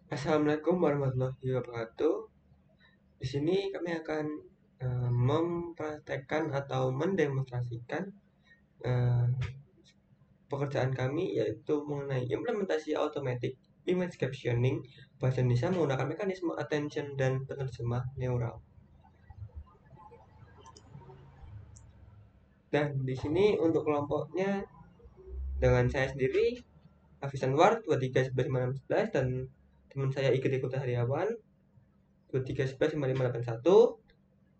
Assalamualaikum warahmatullahi wabarakatuh. Di sini kami akan mempraktekkan atau mendemonstrasikan eh, pekerjaan kami, yaitu mengenai implementasi automatic image captioning bahasa Indonesia menggunakan mekanisme attention dan penerjemah neural. Dan di sini untuk kelompoknya dengan saya sendiri, Hafiz Anwar 2311 dan teman saya Igede Ikuta Hariawan 23115581,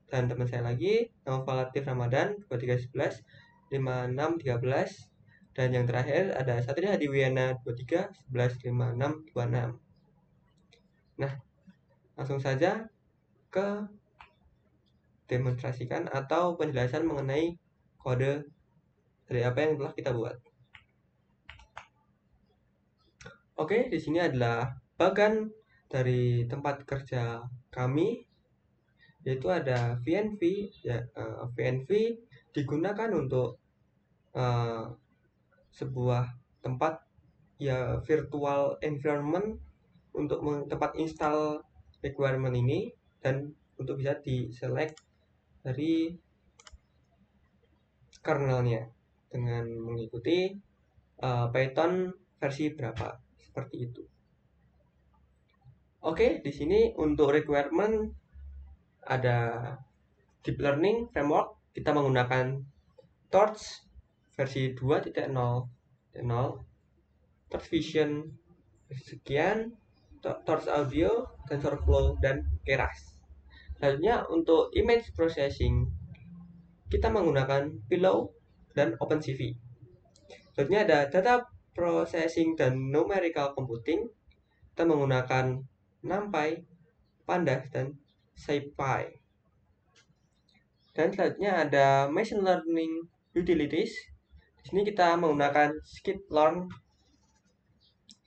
dan teman saya lagi Naufal Latif Ramadan 2311 5613, dan yang terakhir ada Satria Hadiwiana 2311 5626. Nah, langsung saja ke demonstrasikan atau penjelasan mengenai kode dari apa yang telah kita buat. Oke, di sini adalah bagan dari tempat kerja kami, yaitu ada VNV. Ya, VNV digunakan untuk sebuah tempat, ya, virtual environment untuk tempat install requirement ini, dan untuk bisa diselect dari kernelnya dengan mengikuti Python versi berapa, seperti itu. Oke, di sini untuk requirement ada deep learning framework, kita menggunakan Torch versi 2.0, Torch Vision sekian, Torch Audio, TensorFlow, dan Keras. Selanjutnya untuk image processing, kita menggunakan Pillow dan OpenCV. Selanjutnya ada data processing dan numerical computing, kita menggunakan NumPy, Pandas, dan SciPy. Dan selanjutnya ada machine learning utilities. Di sini kita menggunakan Scikit-learn.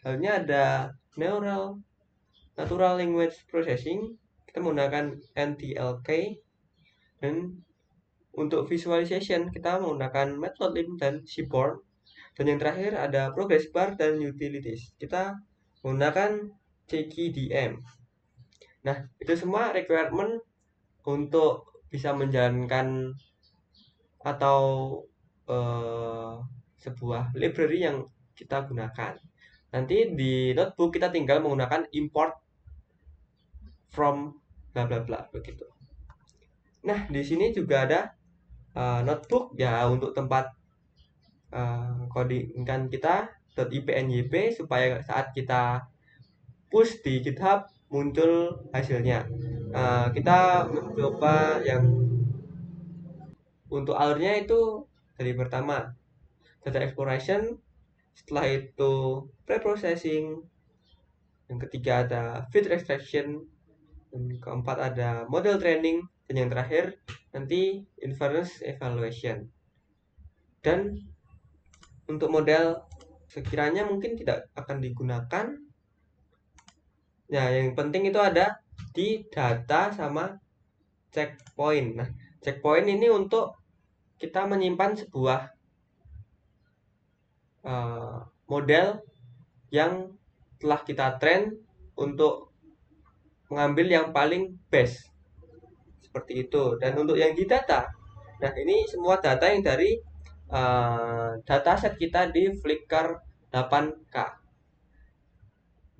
Selanjutnya ada natural language processing, kita menggunakan NTLK. Dan untuk visualization kita menggunakan Matplotlib dan Seaborn. Dan yang terakhir ada progress bar dan utilities, kita menggunakan CKDM. Nah, itu semua requirement untuk bisa menjalankan atau sebuah library yang kita gunakan. Nanti di notebook kita tinggal menggunakan import from bla bla bla begitu. Nah, di sini juga ada notebook ya untuk tempat codingan kita .ipnyb supaya saat kita push di GitHub muncul hasilnya. Kita mencoba yang untuk alurnya itu dari pertama data exploration, setelah itu pre-processing, yang ketiga ada feature extraction, dan keempat ada model training, dan yang terakhir nanti inference evaluation. Dan untuk model sekiranya mungkin tidak akan digunakan, nah yang penting itu ada di data sama checkpoint. Nah, checkpoint ini untuk kita menyimpan sebuah model yang telah kita train untuk mengambil yang paling best, seperti itu. Dan untuk yang di data, nah ini semua data yang dari dataset kita di Flickr 8K.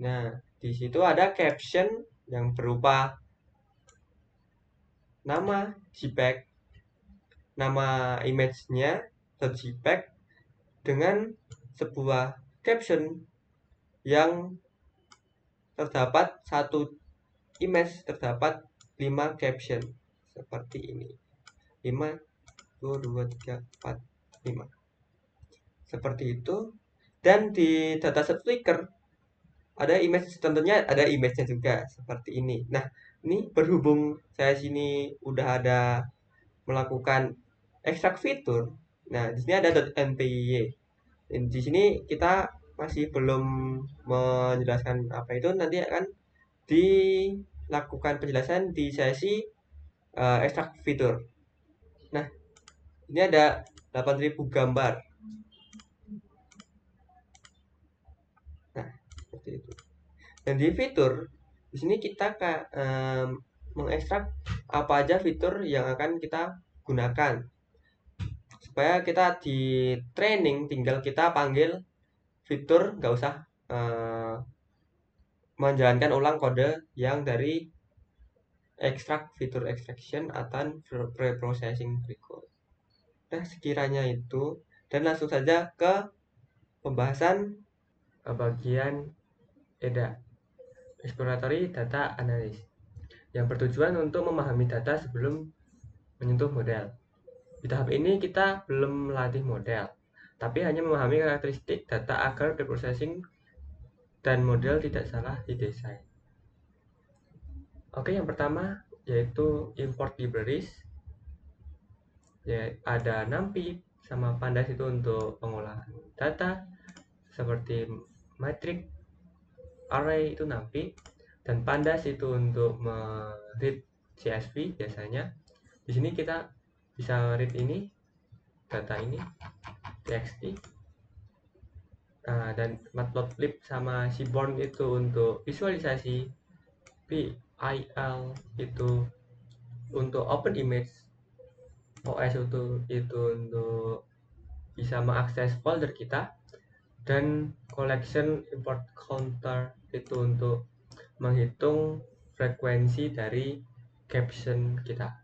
Nah, di situ ada caption yang berupa nama JPEG, nama image-nya .jpeg, dengan sebuah caption yang terdapat satu image terdapat 5 caption seperti ini. 5 2 2 3 4 5. Seperti itu. Dan di dataset Flickr ada image, tentunya ada image-nya juga seperti ini. Nah, ini berhubung saya sini udah ada melakukan ekstrak fitur. Nah, di sini ada .npy. Dan di sini kita masih belum menjelaskan apa itu, nanti akan dilakukan penjelasan di sesi ekstrak fitur. Nah, ini ada 8000 gambar. Nah, seperti itu. Dan di fitur, di sini kita mengekstrak apa aja fitur yang akan kita gunakan. Supaya kita di training tinggal kita panggil fitur, nggak usah menjalankan ulang kode yang dari extract fitur extraction atau preprocessing berikut. Nah, sekiranya itu, dan langsung saja ke pembahasan bagian EDA, Exploratory Data Analysis, yang bertujuan untuk memahami data sebelum menyentuh model. Di tahap ini kita belum melatih model, tapi hanya memahami karakteristik data agar preprocessing dan model tidak salah didesain. Oke, yang pertama yaitu import libraries. Ya, ada NumPy sama Pandas itu untuk pengolahan data seperti matrix, array itu NumPy, dan Pandas itu untuk read CSV biasanya. Di sini kita bisa read ini, data ini, txt, dan matplotlib sama seaborn itu untuk visualisasi, PIL itu untuk open image, OS itu untuk bisa mengakses folder kita, dan collection import counter itu untuk menghitung frekuensi dari caption kita.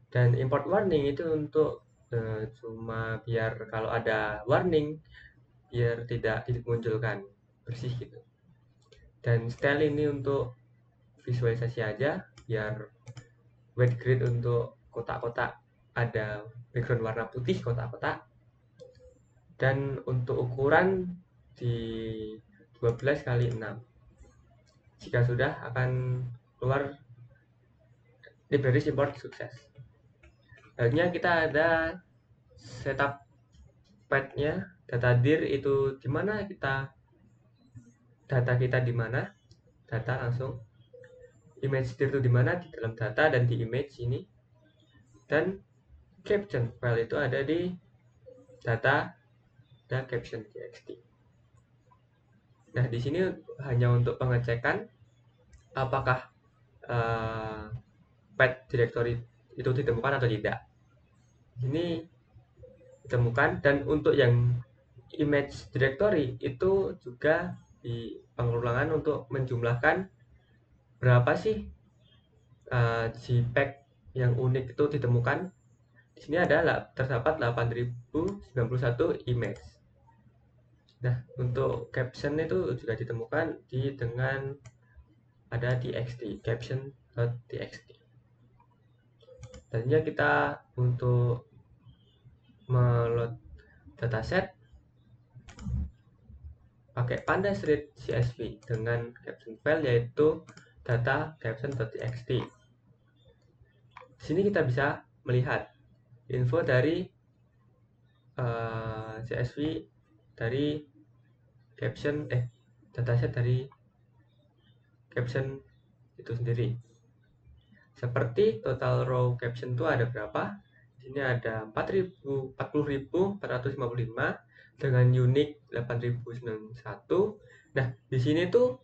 Dan import warning itu untuk cuma biar kalau ada warning biar tidak dimunculkan, bersih gitu. Dan style ini untuk visualisasi aja, biar white grid untuk kotak-kotak ada background warna putih kotak-kotak. Dan untuk ukuran di 12 kali 6. Jika sudah akan keluar library import sukses. Selanjutnya kita ada setup path-nya, data dir itu dimana data kita di mana, data langsung. Image dir itu dimana, di dalam data dan di image ini. Dan caption file itu ada di data dan caption txt. Nah, di sini hanya untuk pengecekan apakah path directory itu ditemukan atau tidak. Ini ditemukan, dan untuk yang image directory itu juga di pengulangan untuk menjumlahkan berapa sih JPEG yang unik itu ditemukan. Di sini ada terdapat 8091 image. Nah, untuk caption itu juga ditemukan dengan ada txt, caption.txt. Selanjutnya kita untuk meload dataset pakai Pandas read CSV dengan caption file yaitu data caption.txt. Di sini kita bisa melihat info dari CSV dari caption dataset dari caption itu sendiri. Seperti total row caption itu ada berapa? Di sini ada 40.455 dengan unique 8.091. Nah, di sini tuh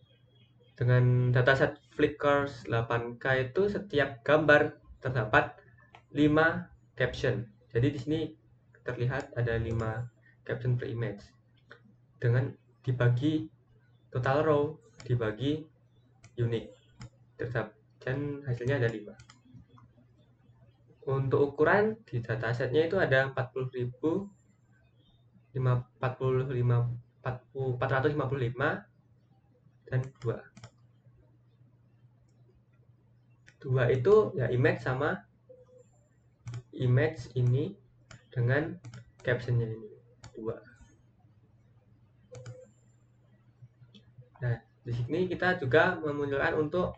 dengan dataset Flickr 8K itu setiap gambar terdapat 5 caption. Jadi di sini terlihat ada 5 caption per image. Dengan dibagi total row dibagi unique, dan hasilnya ada 5. Untuk ukuran di datasetnya itu ada 455 dan 2 itu ya image sama image ini dengan captionnya ini 2. Nah, di sini kita juga memunculkan untuk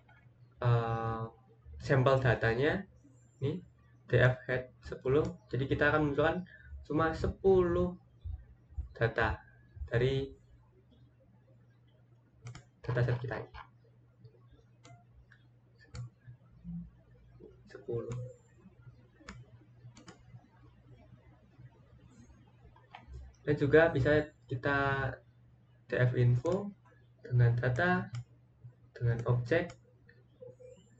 sampel datanya ini df head 10. Jadi kita akan memunculkan cuma 10 data dari dataset kita ini. 10. Dan juga bisa kita df info dengan data dengan objek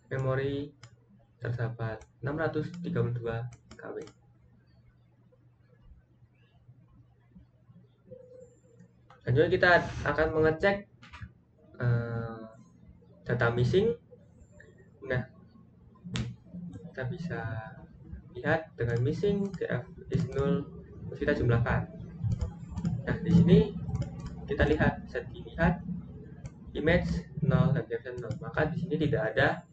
memori terdapat 632 KB. Selanjutnya kita akan mengecek data missing. Nah, kita bisa lihat dengan missing df is 0, terus kita jumlahkan. Nah, di sini kita bisa dilihat image 0 dan caption 0, maka di sini tidak ada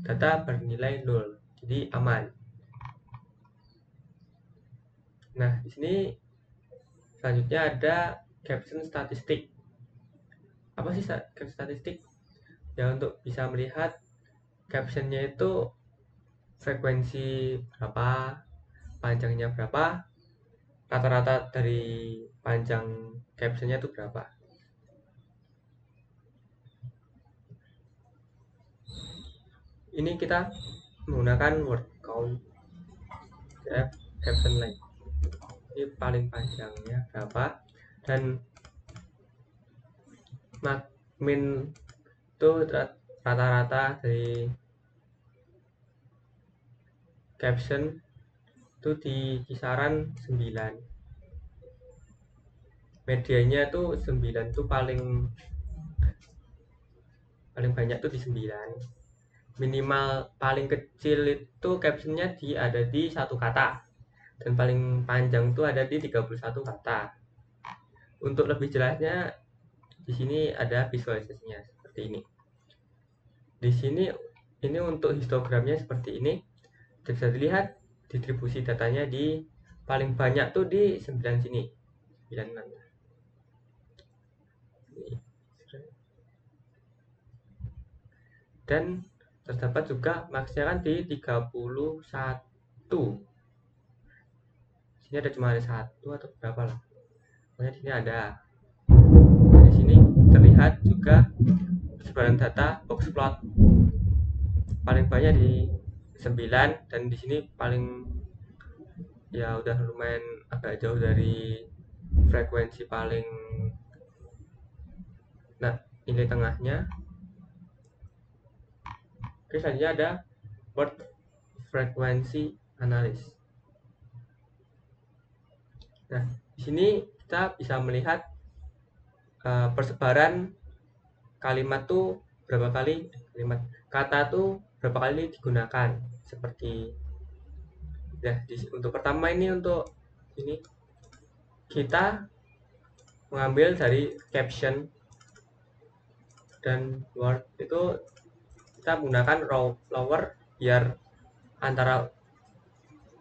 data bernilai 0, jadi aman. Nah, di sini selanjutnya ada caption statistik. Apa sih caption statistik? Ya, untuk bisa melihat captionnya itu frekuensi berapa, panjangnya berapa, rata-rata dari panjang captionnya itu berapa. Ini kita menggunakan word count caption length. Ini paling panjangnya berapa, dan min itu rata-rata dari caption itu di kisaran 9. Medianya tuh 9 tuh paling banyak tuh di 9. Minimal paling kecil itu captionnya ada di 1 kata, dan paling panjang tuh ada di 31 kata. Untuk lebih jelasnya di sini ada visualisasinya seperti ini. Di sini ini untuk histogramnya seperti ini. Bisa dilihat distribusi datanya di paling banyak tuh di 9 sini. 96. Dan terdapat juga maksnya kan di 31. Sini ada cuma ada 1 atau berapa lah. Pokoknya di sini ada. Di sini terlihat juga persebaran data box plot. Paling banyak di 9, dan di sini paling ya udah lumayan agak jauh dari frekuensi paling. Nah, nilai tengahnya. Oke, selanjutnya ada word frequency analysis. Nah, di sini kita bisa melihat persebaran kalimat tuh berapa kali, kata tuh berapa kali digunakan. Seperti ya, untuk pertama ini, untuk ini kita mengambil dari caption dan word itu kita menggunakan lower biar antara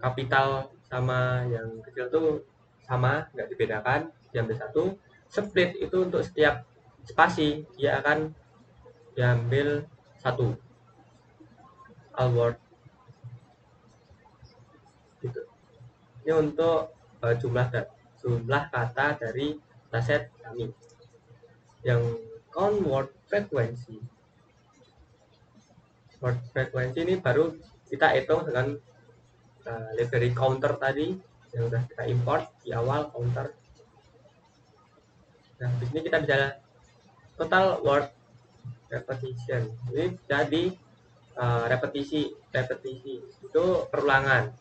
kapital sama yang kecil tuh sama, nggak dibedakan, diambil satu. Split itu untuk setiap spasi dia akan diambil satu, all word gitu. Ini untuk jumlah kata dari dataset kami. Yang count word frequency ini baru kita hitung dengan library counter tadi yang sudah kita import di awal, counter. Nah, di sini kita bisa total word repetition. Ini jadi repetisi itu perulangan.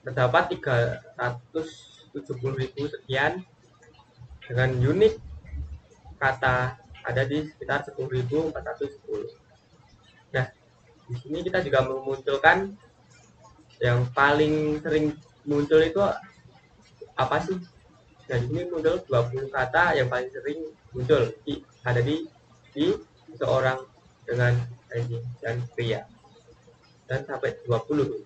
Terdapat 370.000 sekian, dengan unit kata ada di sekitar 10.410. Nah, di sini kita juga memunculkan yang paling sering muncul itu apa sih? Nah, di sini muncul 20 kata yang paling sering muncul ada di seorang dengan anjing dan pria, dan sampai 20.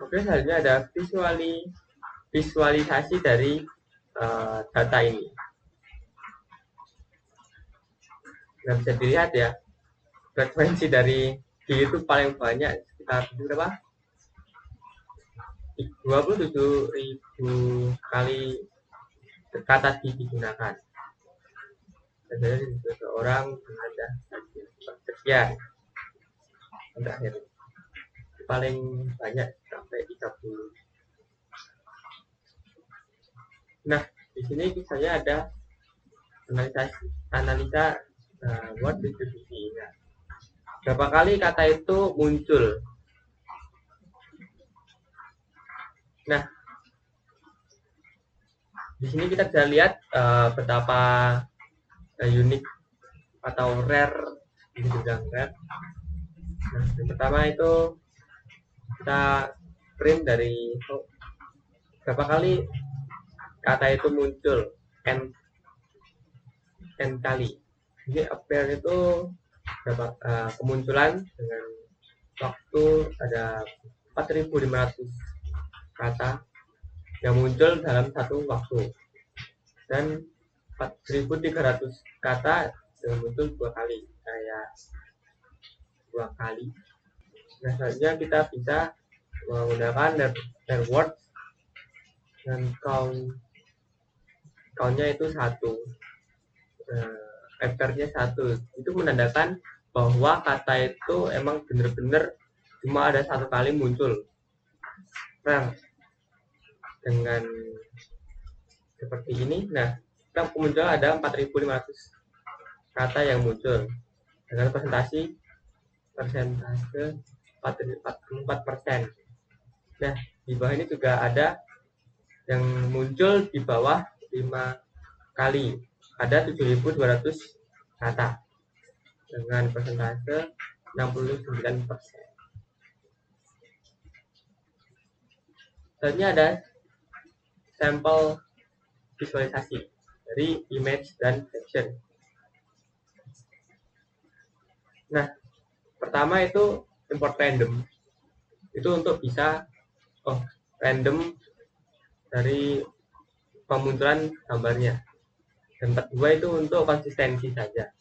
Oke, selanjutnya ada visualisasi dari data ini. Nah, bisa dilihat ya, frekuensi dari D itu paling banyak, sekitar berapa? 27.000 kali kata digunakan. Dan dari seseorang ada sekian. Terakhir paling banyak sampai 30. Nah, sini misalnya ada analisa word distribusi. Nah, berapa kali kata itu muncul? Nah, di sini kita bisa lihat betapa unik atau rare, ini juga rare. Nah, yang pertama itu kita print dari berapa kali kata itu muncul, n kali. Jadi appear itu berapa kemunculan dengan waktu ada 4.500 kata yang muncul dalam satu waktu, dan 4.300 kata yang muncul 2 kali, kayak 2 kali. Nah, selanjutnya kita bisa menggunakan their words dan countnya itu 1, factornya 1. Itu menandakan bahwa kata itu emang bener-bener cuma ada 1 kali muncul. Nah, dengan seperti ini, nah kita muncul ada 4.500 kata yang muncul dengan persentase 44%. Nah, di bawah ini juga ada yang muncul di bawah 5 kali, ada 7.200 kata dengan persentase 69%. Selanjutnya ada sampel visualisasi dari image dan caption. Nah, pertama itu import random. Itu untuk bisa random dari pemunculan gambarnya. Dan kedua itu untuk konsistensi saja.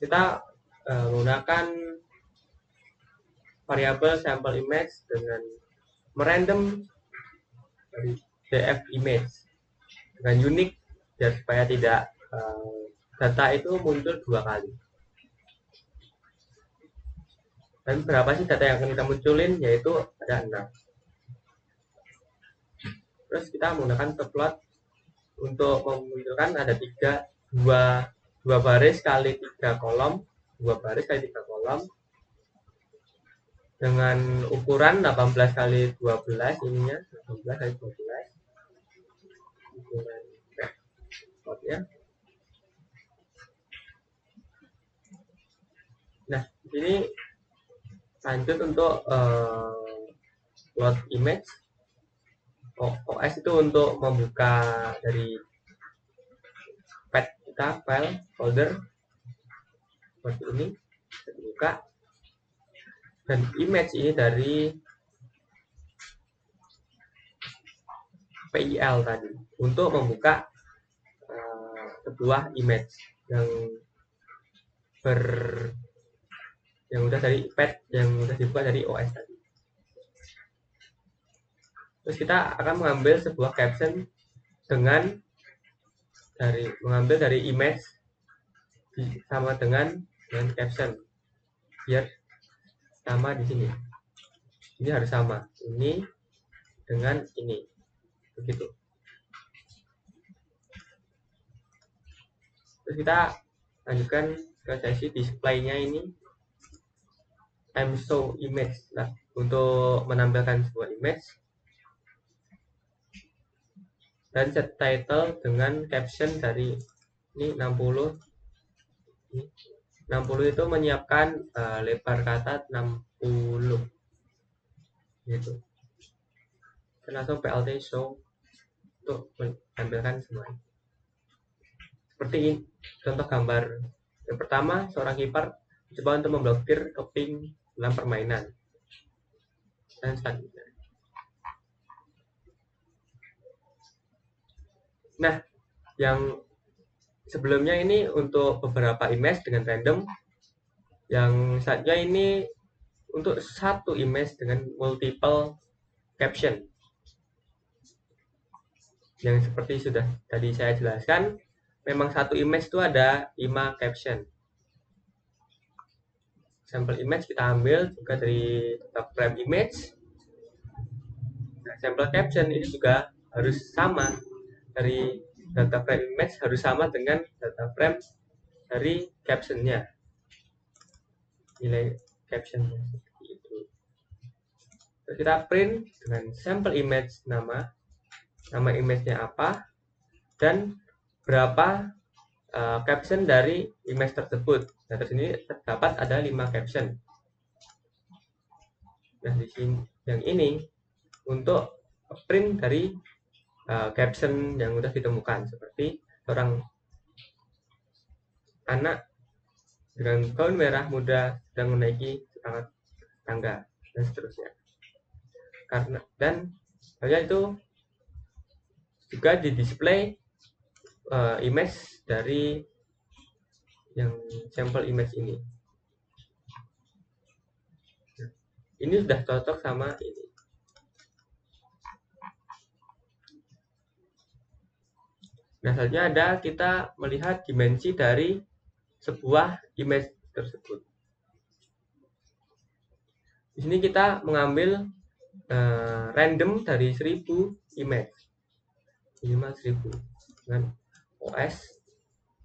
Kita menggunakan variabel sample image dengan merandom dari df image dengan unik, biar supaya tidak data itu muncul 2 kali. Dan berapa sih data yang akan kita munculin? Yaitu ada 6. Terus kita menggunakan subplot untuk memunculkan ada 2 baris kali 3 kolom, 2 baris kali 3 kolom dengan ukuran 18 kali 12, ininya 18 kali 12 ukuran plotnya. Nah, di sini lanjut untuk plot image. OS itu untuk membuka dari pad kita, file, folder seperti ini, dibuka. Dan image ini dari PIL tadi untuk membuka sebuah image yang udah dari pad, yang udah dibuka dari OS tadi. Terus kita akan mengambil sebuah caption mengambil dari image sama dengan caption, biar sama di sini. Ini harus sama, ini dengan ini, begitu. Terus kita lanjutkan ke sesi display-nya ini, time show image. Nah, untuk menampilkan sebuah image dan set title dengan caption dari ini 60 itu menyiapkan lebar kata 60 gitu. Dan langsung PLT show untuk menampilkan semuanya. Seperti ini contoh gambar. Yang pertama, seorang kiper coba untuk memblokir keping dalam permainan, dan selanjutnya. Nah, yang sebelumnya ini untuk beberapa image dengan random, yang saja ini untuk satu image dengan multiple caption. Yang seperti sudah tadi saya jelaskan, memang satu image itu ada 5 caption. Sampel image kita ambil juga dari frame image. Nah, sampel caption ini juga harus sama, dari data frame image harus sama dengan data frame dari captionnya, nilai captionnya seperti itu. Terus kita print dengan sampel image, nama image-nya apa, dan berapa caption dari image tersebut. Nah, di sini terdapat ada 5 caption. Nah, di sini yang ini untuk print dari caption yang sudah ditemukan, seperti seorang anak dengan gaun merah muda sedang menaiki tangga dan seterusnya. Dan itu juga di display image dari yang sampel image ini. Ini sudah cocok sama ini. Nah, selanjutnya ada kita melihat dimensi dari sebuah image tersebut. Di sini kita mengambil random dari 1000 image, minimal 1000, dengan OS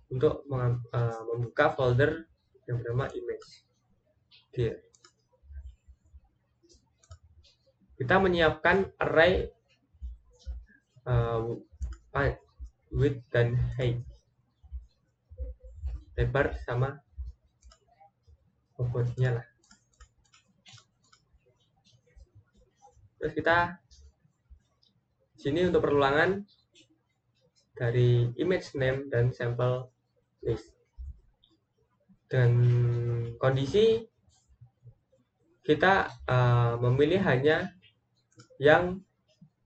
untuk membuka folder yang bernama image. Here. Kita menyiapkan array width dan height, lebar sama bobotnya lah. Terus kita sini untuk perulangan dari image name dan sampel list. Dan kondisi kita memilih hanya yang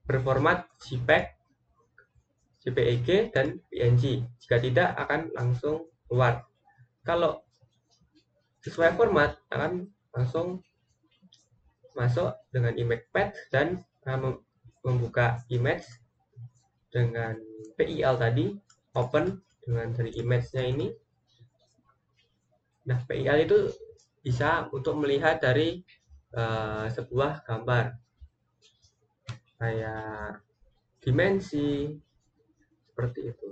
berformat JPEG, JPEG dan PNG. Jika tidak akan langsung keluar. Kalau sesuai format akan langsung masuk dengan image path dan membuka image dengan PIL tadi, open dengan dari image-nya ini. Nah, PIL itu bisa untuk melihat dari sebuah gambar kayak dimensi seperti itu.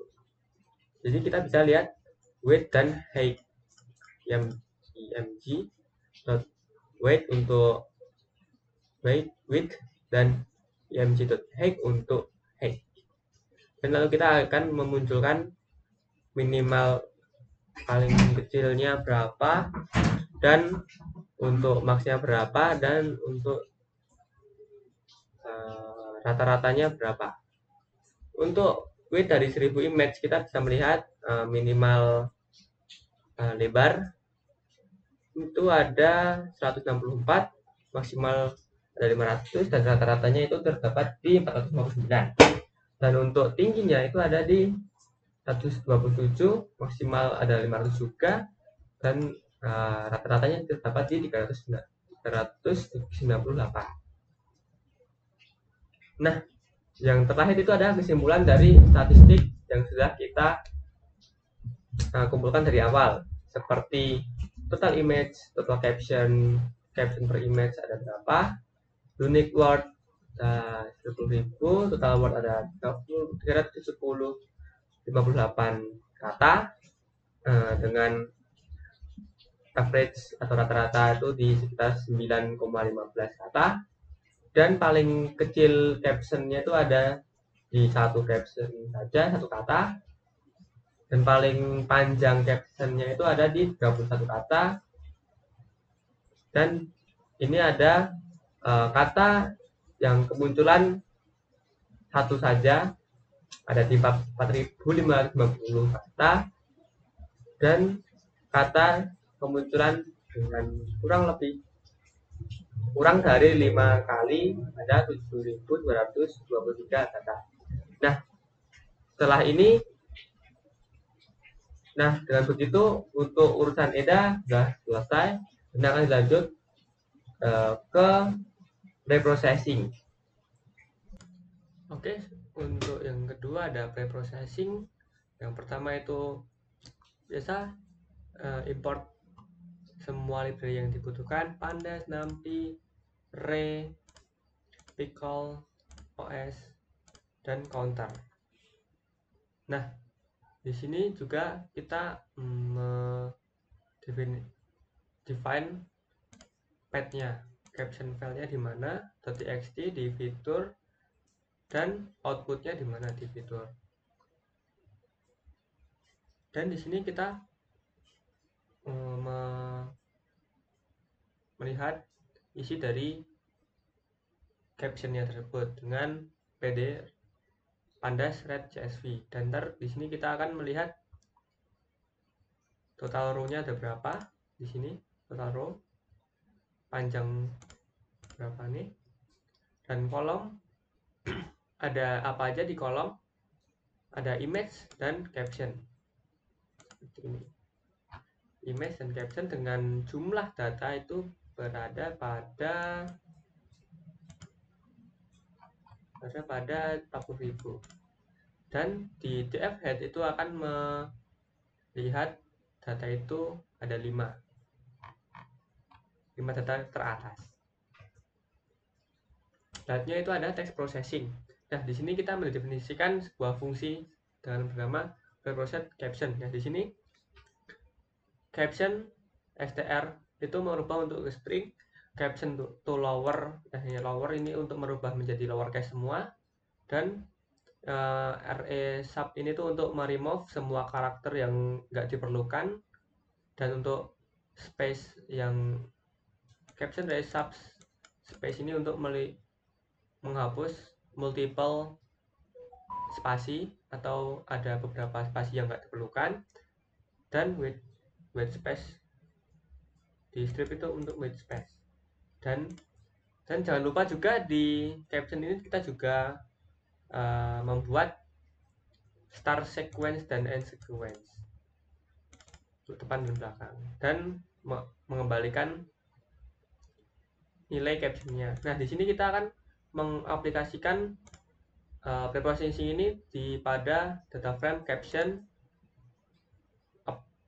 Jadi kita bisa lihat width dan height, img weight untuk width dan img.height untuk height. Dan lalu kita akan memunculkan minimal paling kecilnya berapa, dan untuk maksnya berapa, dan untuk rata-ratanya berapa. Untuk width dari 1000 image kita bisa melihat minimal lebar itu ada 164, maksimal ada 500, dan rata-ratanya itu terdapat di 459. Dan untuk tingginya itu ada di 127, maksimal ada 500 juga, dan rata-ratanya terdapat di 398. Nah, yang terakhir itu ada kesimpulan dari statistik yang sudah kita kumpulkan dari awal, seperti total image, total caption per image ada berapa, unique word 10.000, total word ada 310, 58 kata, dengan average atau rata-rata itu di sekitar 9,15 kata, dan paling kecil captionnya itu ada di satu caption saja, satu kata, dan paling panjang captionnya itu ada di 31 kata, dan ini ada kata yang kemunculan satu saja ada di 4.550 kata, dan kata kemunculan dengan kurang dari 5 kali ada 7.223 kata. Nah, setelah ini, dengan begitu untuk urusan EDA sudah selesai. Kita akan lanjut ke preprocessing. Oke, untuk yang kedua ada preprocessing. Yang pertama itu biasa import semua library yang dibutuhkan, pandas, numpy, ray, pickle, os, dan counter. Nah, di sini juga kita define path-nya, caption file-nya di mana, .txt di fitur, dan output-nya di mana di fitur. Dan di sini kita melihat isi dari captionnya tersebut dengan PD pandas red CSV. Dan di sini kita akan melihat total row-nya ada berapa di sini, total row panjang berapa nih, dan kolom ada apa aja di kolom, ada image dan caption seperti ini. Image dan caption dengan jumlah data itu berada pada 40.000. Dan di df head itu akan melihat data itu ada 5 data teratas. Datanya itu ada text processing. Nah, di sini kita mendefinisikan sebuah fungsi dengan bernama preprocess caption. Nah, di sini caption str itu merubah untuk string, caption to lower. Nah, ini lower ini untuk merubah menjadi lowercase semua, dan RE sub ini tuh untuk meremove semua karakter yang nggak diperlukan, dan untuk space yang caption RE sub space ini untuk menghapus multiple spasi atau ada beberapa spasi yang nggak diperlukan, dan white space di strip itu untuk white space. Dan jangan lupa juga di caption ini kita juga membuat start sequence dan end sequence untuk depan dan belakang, dan mengembalikan nilai captionnya. Nah, di sini kita akan mengaplikasikan preprocessing ini pada data frame caption.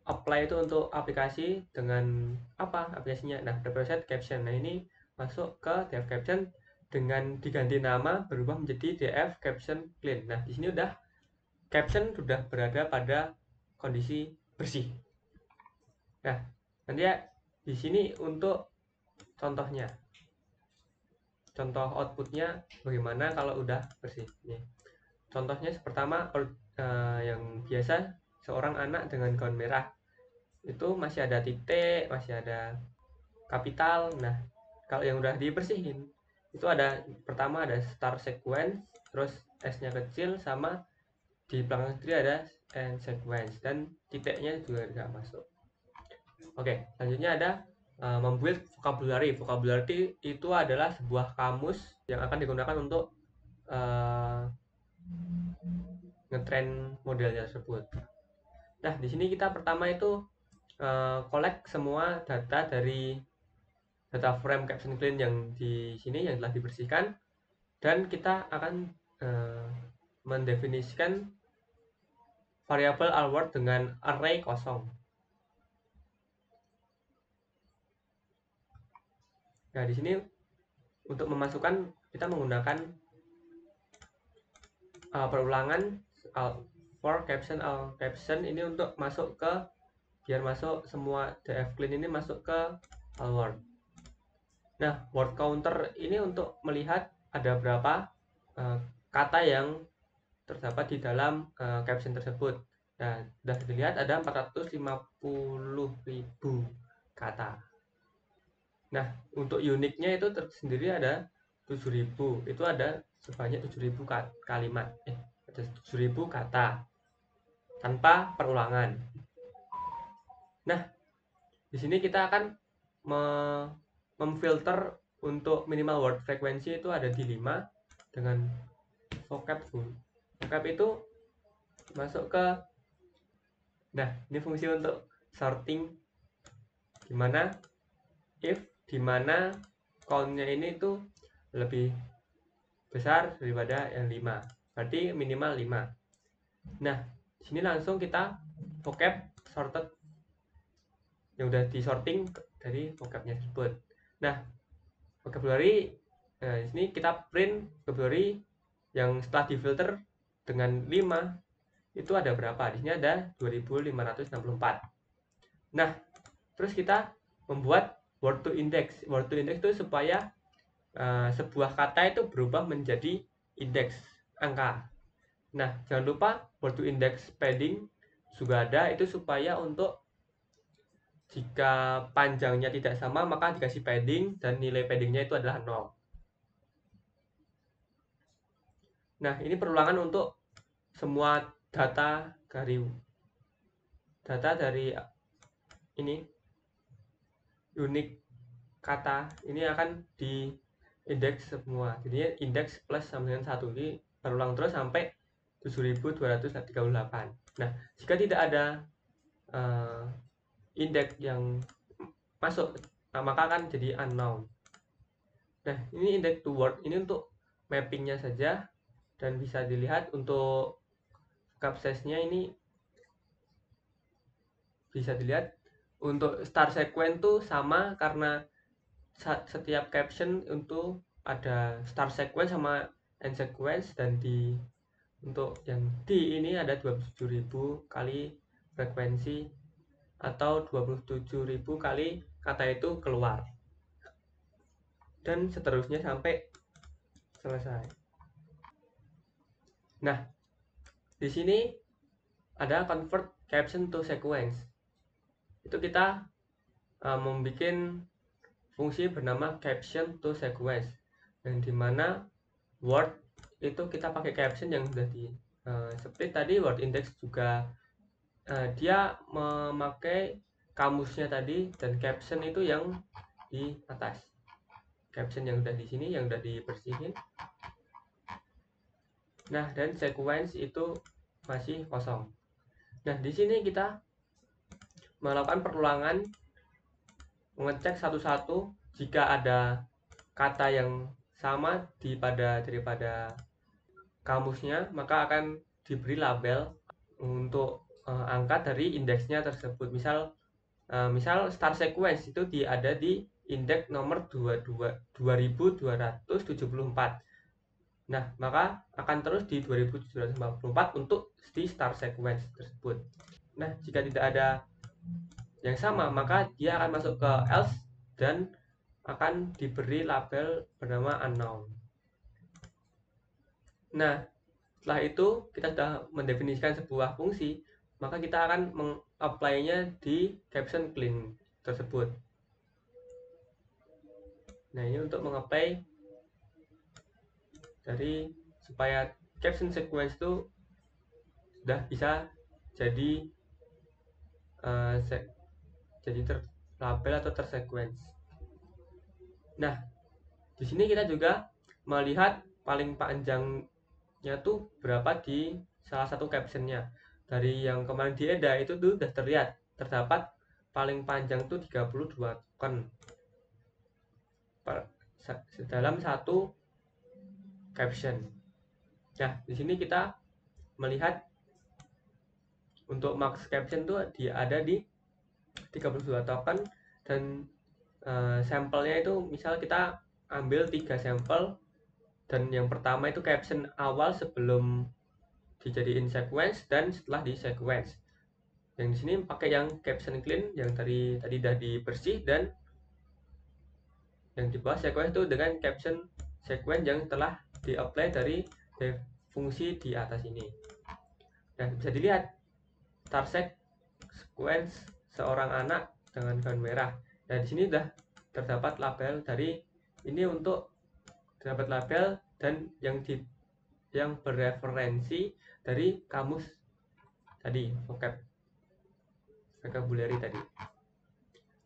Apply itu untuk aplikasi dengan apa aplikasinya? Nah, preprocess caption. Nah, ini masuk ke df caption dengan diganti nama berubah menjadi df caption clean. Nah, di sini udah caption sudah berada pada kondisi bersih. Nah, nanti ya di sini untuk contohnya, contoh outputnya bagaimana kalau udah bersih. Nih, contohnya pertama yang biasa, seorang anak dengan gaun merah itu masih ada titik, masih ada kapital. Nah, kalau yang udah dibersihin itu ada pertama ada start sequence, terus S-nya kecil, sama di belakang kiri ada end sequence, dan titiknya juga nggak masuk. Oke, selanjutnya ada membuild vocabulary. Vocabulary itu adalah sebuah kamus yang akan digunakan untuk ngetrain modelnya tersebut. Nah, di sini kita pertama itu collect semua data dari data frame caption clean yang di sini yang telah dibersihkan, dan kita akan mendefinisikan variabel alword dengan array kosong. Nah, di sini untuk memasukkan kita menggunakan perulangan for caption caption ini untuk masuk ke, biar masuk semua df clean ini masuk ke word. Nah, word counter ini untuk melihat ada berapa kata yang terdapat di dalam caption tersebut. Nah, sudah dilihat ada 450.000 kata. Nah, untuk uniknya itu tersendiri ada 7.000. Itu ada sebanyak 7.000 kalimat. Ada 7.000 kata tanpa perulangan. Nah, di sini kita akan memfilter untuk minimal word frekuensi itu ada di 5 dengan vocab full. Vocab itu masuk ke, nah ini fungsi untuk sorting, dimana if dimana countnya ini tuh lebih besar daripada yang 5, berarti minimal 5. Nah, sini langsung kita vocab sorted yang udah disorting dari vocabnya tersebut. Nah, vocabulary, nah di sini kita print vocabulary yang setelah difilter dengan 5 itu ada berapa? Di sini ada 2564. Nah, terus kita membuat word to index. Word to index itu supaya sebuah kata itu berubah menjadi indeks angka. Nah, jangan lupa word to index padding juga ada, itu supaya untuk jika panjangnya tidak sama maka dikasih padding dan nilai paddingnya itu adalah 0. Nah, ini perulangan untuk semua data dari ini unik kata ini akan di indeks semua. Jadi indeks plus sama dengan 1 ini berulang terus sampai 7238. Nah, jika tidak ada indeks yang masuk, maka akan jadi unknown. Nah, ini indeks to word ini untuk mappingnya saja, dan bisa dilihat untuk vocab size-nya ini bisa dilihat untuk start sequence tuh sama, karena setiap caption untuk ada start sequence sama end sequence, dan untuk yang di ini ada 27.000 kali frekuensi atau 27.000 kali kata itu keluar, dan seterusnya sampai selesai. Nah, di sini ada convert caption to sequence. Itu kita membuat fungsi bernama caption to sequence, yang dimana word itu kita pakai caption yang sudah di seperti tadi word index juga dia memakai kamusnya tadi, dan caption itu yang di atas. Caption yang udah di sini yang udah dibersihin. Nah, dan sequence itu masih kosong. Nah, di sini kita melakukan perulangan, mengecek satu-satu. Jika ada kata yang sama daripada kamusnya, maka akan diberi label untuk angka dari indeksnya tersebut. Misal start sequence itu ada di indeks nomor 2274. Nah, maka akan terus di 2744 untuk di start sequence tersebut. Nah, jika tidak ada yang sama, maka dia akan masuk ke else dan akan diberi label bernama unknown. Nah, setelah itu kita sudah mendefinisikan sebuah fungsi, maka kita akan mengapply-nya di caption clean tersebut. Nah, ini untuk mengapply dari supaya caption sequence itu sudah bisa jadi terlabel atau tersequence. Nah, di sini kita juga melihat paling panjangnya tuh berapa di salah satu captionnya. Dari yang kemarin di EDA itu tuh sudah terdapat paling panjang tuh 32 token dalam satu caption. Nah, di sini kita melihat untuk max caption tuh ada di 32 token, dan sampelnya itu misal kita ambil 3 sampel, dan yang pertama itu caption awal sebelum dijadiin sequence dan setelah di sequence. Yang di sini pakai yang caption clean yang tadi udah dibersih, dan yang di bawah sequence itu dengan caption sequence yang telah di-apply dari fungsi di atas ini. Dan bisa dilihat start sequence seorang anak dengan gaun merah. Nah, di sini sudah terdapat label dari ini untuk terdapat label dan yang bereferensi dari kamus tadi, vocabulary tadi.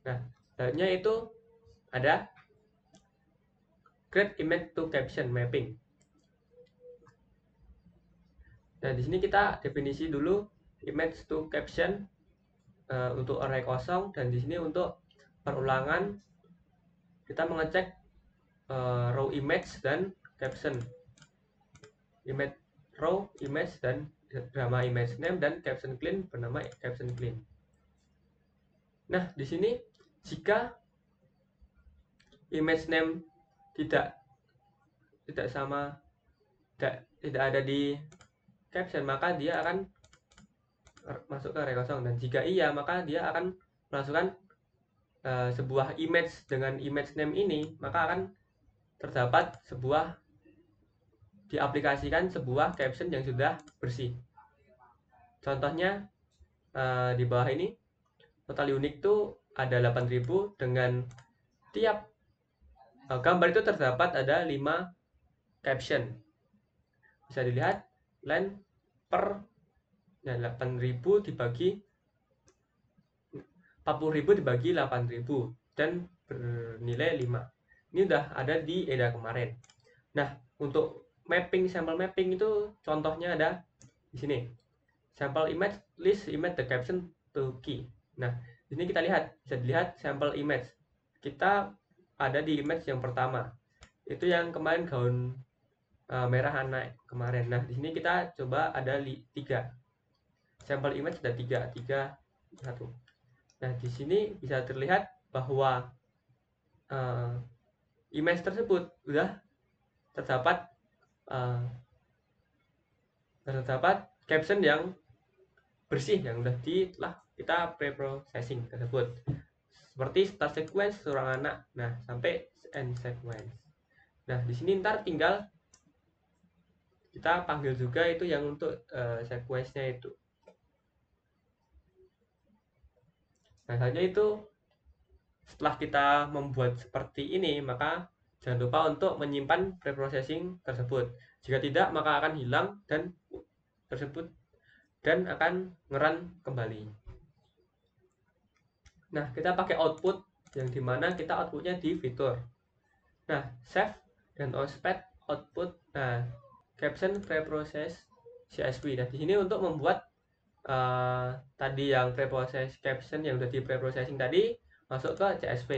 Nah, selanjutnya itu ada create image to caption mapping. Nah, di sini kita definisi dulu image to caption untuk array kosong, dan di sini untuk perulangan kita mengecek row image dan caption. Image row, image, dan bernama image name, dan caption clean bernama caption clean. Nah, di sini jika image name tidak sama, tidak ada di caption, maka dia akan masuk ke array kosong, dan jika iya maka dia akan memasukkan sebuah image dengan image name ini, maka akan terdapat diaplikasikan sebuah caption yang sudah bersih. Contohnya di bawah ini total unique tuh ada 8000 dengan tiap gambar itu terdapat ada 5 caption. Bisa dilihat len per 8000 dibagi 40.000 dibagi 8.000 dan bernilai 5. Ini udah ada di EDA kemarin. Nah, untuk sampel mapping itu contohnya ada di sini. Sample image list image the caption to key. Nah, di sini kita bisa dilihat sampel image. Kita ada di image yang pertama. Itu yang kemarin gaun merah anak kemarin. Nah, di sini kita coba ada 3. Sampel image ada 3, 1. Nah, di sini bisa terlihat bahwa image tersebut sudah terdapat caption yang bersih yang sudah kita pre-processing tersebut. Seperti start sequence seorang anak, nah sampai end sequence. Nah, di sini ntar tinggal kita panggil juga itu yang untuk sequence-nya itu. Nah, saja itu setelah kita membuat seperti ini, maka jangan lupa untuk menyimpan preprocessing tersebut. Jika tidak, maka akan hilang dan akan ngerun kembali. Nah, kita pakai output yang dimana kita outputnya di fitur. Nah, save dan onSpec output. Nah, caption preprocess CSV. Nah, di sini untuk membuat tadi yang preprocess caption yang sudah di preprocessing tadi masuk ke CSV.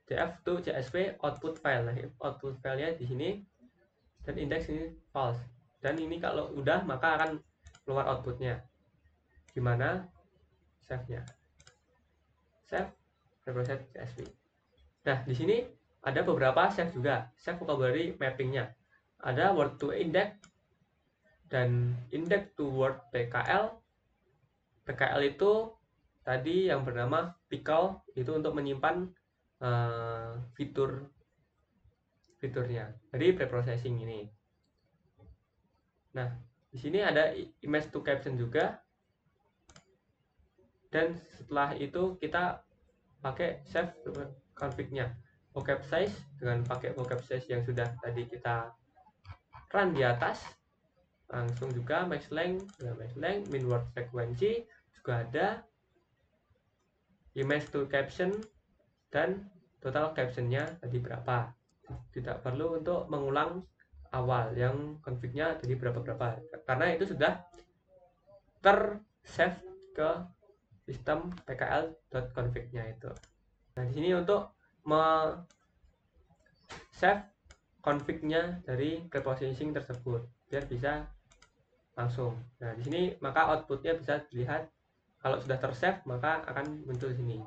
df to CSV output file. Nah, output filenya di sini dan indeks ini false. Dan ini kalau udah maka akan keluar outputnya. Gimana save-nya? Save preprocess CSV. Nah, di sini ada beberapa save juga. Save vocabulary mappingnya. Ada word to index dan index to word PKL. PKL itu tadi yang bernama pickle, itu untuk menyimpan fiturnya dari preprocessing ini. Nah, di sini ada image to caption juga, dan setelah itu kita pakai save config-nya. Vocab size dengan pakai vocab size yang sudah tadi kita run di atas, langsung juga max length, min word frekuensi juga ada, image to caption dan total captionnya tadi berapa. Tidak perlu untuk mengulang awal yang config-nya tadi berapa karena itu sudah ter-save ke sistem pkl.config-nya itu. Nah, di sini untuk save config-nya dari preprocessing tersebut biar bisa langsung. Nah, di sini maka outputnya bisa dilihat. Kalau sudah tersave maka akan muncul di sini.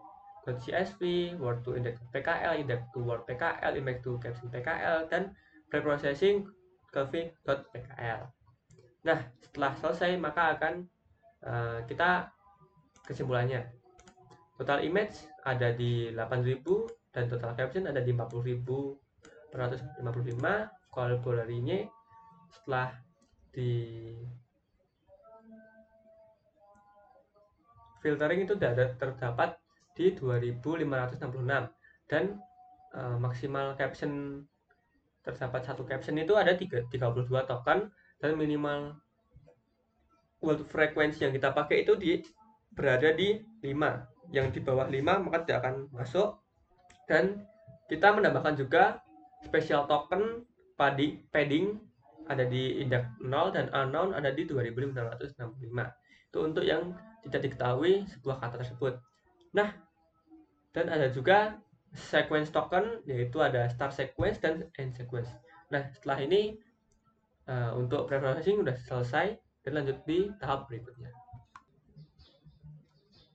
.csv, word to index pkl, index to word pkl, image to caption pkl, dan preprocessing config.pkl. Nah, setelah selesai maka akan kita kesimpulannya. Total image ada di 8000 dan total caption ada di 40.155. Vocabulary-nya setelah di filtering itu terdapat di 2566 dan maksimal caption terdapat satu caption itu ada 32 token, dan minimal word frekuensi yang kita pakai itu berada di 5. Yang di bawah 5 maka tidak akan masuk, dan kita menambahkan juga special token padding ada di index 0 dan unknown ada di 2565. Itu untuk yang tidak diketahui sebuah kata tersebut. Nah, dan ada juga sequence token, yaitu ada start sequence dan end sequence. Nah, setelah ini untuk preprocessing sudah selesai dan lanjut di tahap berikutnya.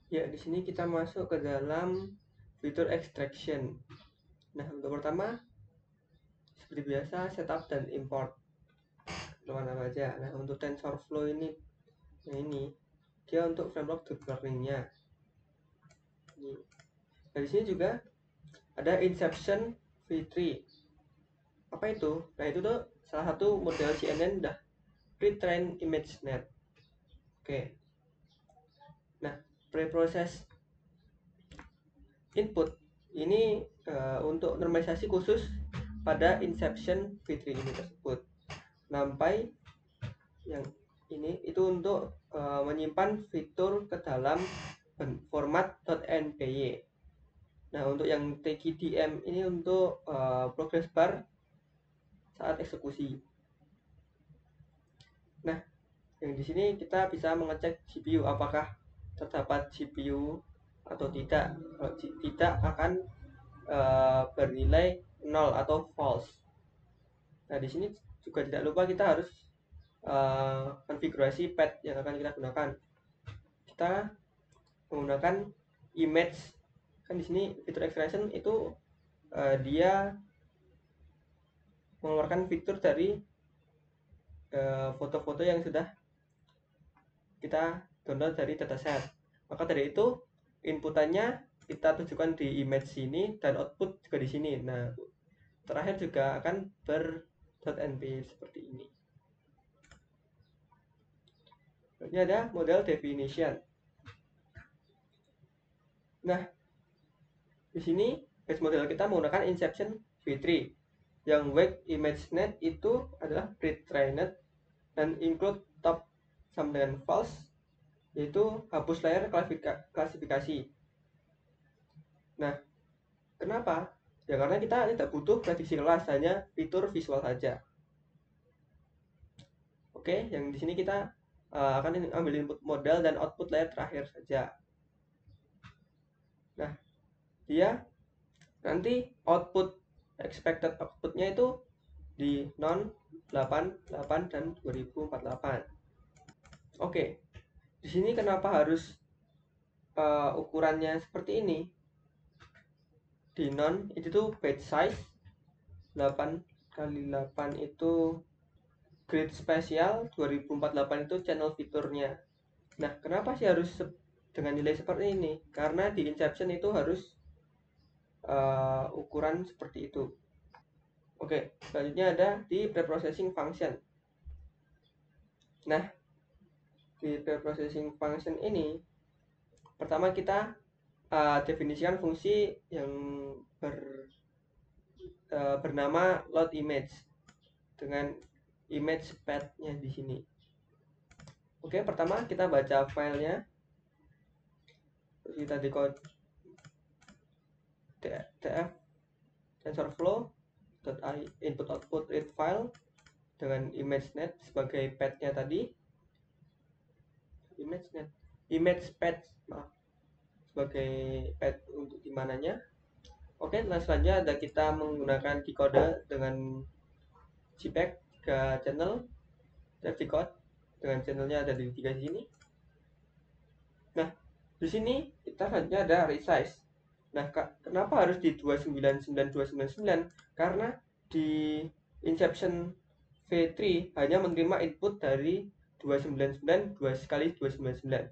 Ya, di sini kita masuk ke dalam fitur extraction. Nah, untuk pertama seperti biasa setup dan import kemana aja. Nah, untuk TensorFlow ini dia untuk framework deep learning-nya. Nah, di sini juga ada Inception V3. Apa itu? Nah, itu tuh salah satu model CNN dah pre-trained ImageNet. Oke. Nah, preproses input ini untuk normalisasi khusus pada Inception V3 ini tersebut. Sampai yang ini itu untuk menyimpan fitur ke dalam format .npy. Nah, untuk yang TGDM ini untuk progress bar saat eksekusi. Nah, yang di sini kita bisa mengecek GPU apakah terdapat GPU atau tidak. Kalau tidak akan bernilai 0 atau false. Nah, di sini juga tidak lupa kita harus konfigurasi pad yang akan kita gunakan. Kita menggunakan image, kan di sini fitur extraction itu dia mengeluarkan fitur dari foto-foto yang sudah kita download dari dataset. Maka dari itu inputannya kita tujukan di image sini dan output juga di sini. Nah, terakhir juga akan ber.np seperti ini. Ini ada model definition. Nah, di sini base model kita menggunakan Inception V3. Yang wake ImageNet itu adalah pre-trained dan include top sama dengan false, yaitu hapus layer klasifikasi. Nah, kenapa? Ya karena kita tidak butuh prediksi kelas, hanya fitur visual saja. Oke, yang di sini kita akan ambil input model dan output layer terakhir saja. Nah, dia nanti expected outputnya itu di non 88 dan 2048. Oke, di sini kenapa harus ukurannya seperti ini? Di non itu tuh batch size 8 kali 8 itu grid spesial, 2048 itu channel fiturnya. Nah, kenapa sih harus dengan nilai seperti ini? Karena di Inception itu harus ukuran seperti itu. Oke, selanjutnya ada di preprocessing function. Nah, di preprocessing function ini pertama kita definisikan fungsi yang bernama load image dengan image path-nya di sini. Oke, pertama kita baca filenya, terus kita decode tf tensorflow input output read file dengan ImageNet sebagai path-nya tadi, image path sebagai path untuk dimananya. Oke, selanjutnya ada kita menggunakan decoder dengan JPEG 3 channel, decode dengan channelnya ada di 3 sini. Nah, di sini kita selanjutnya ada resize. Nah, kenapa harus di 299299? Karena di Inception V3 hanya menerima input dari 299 kali 299.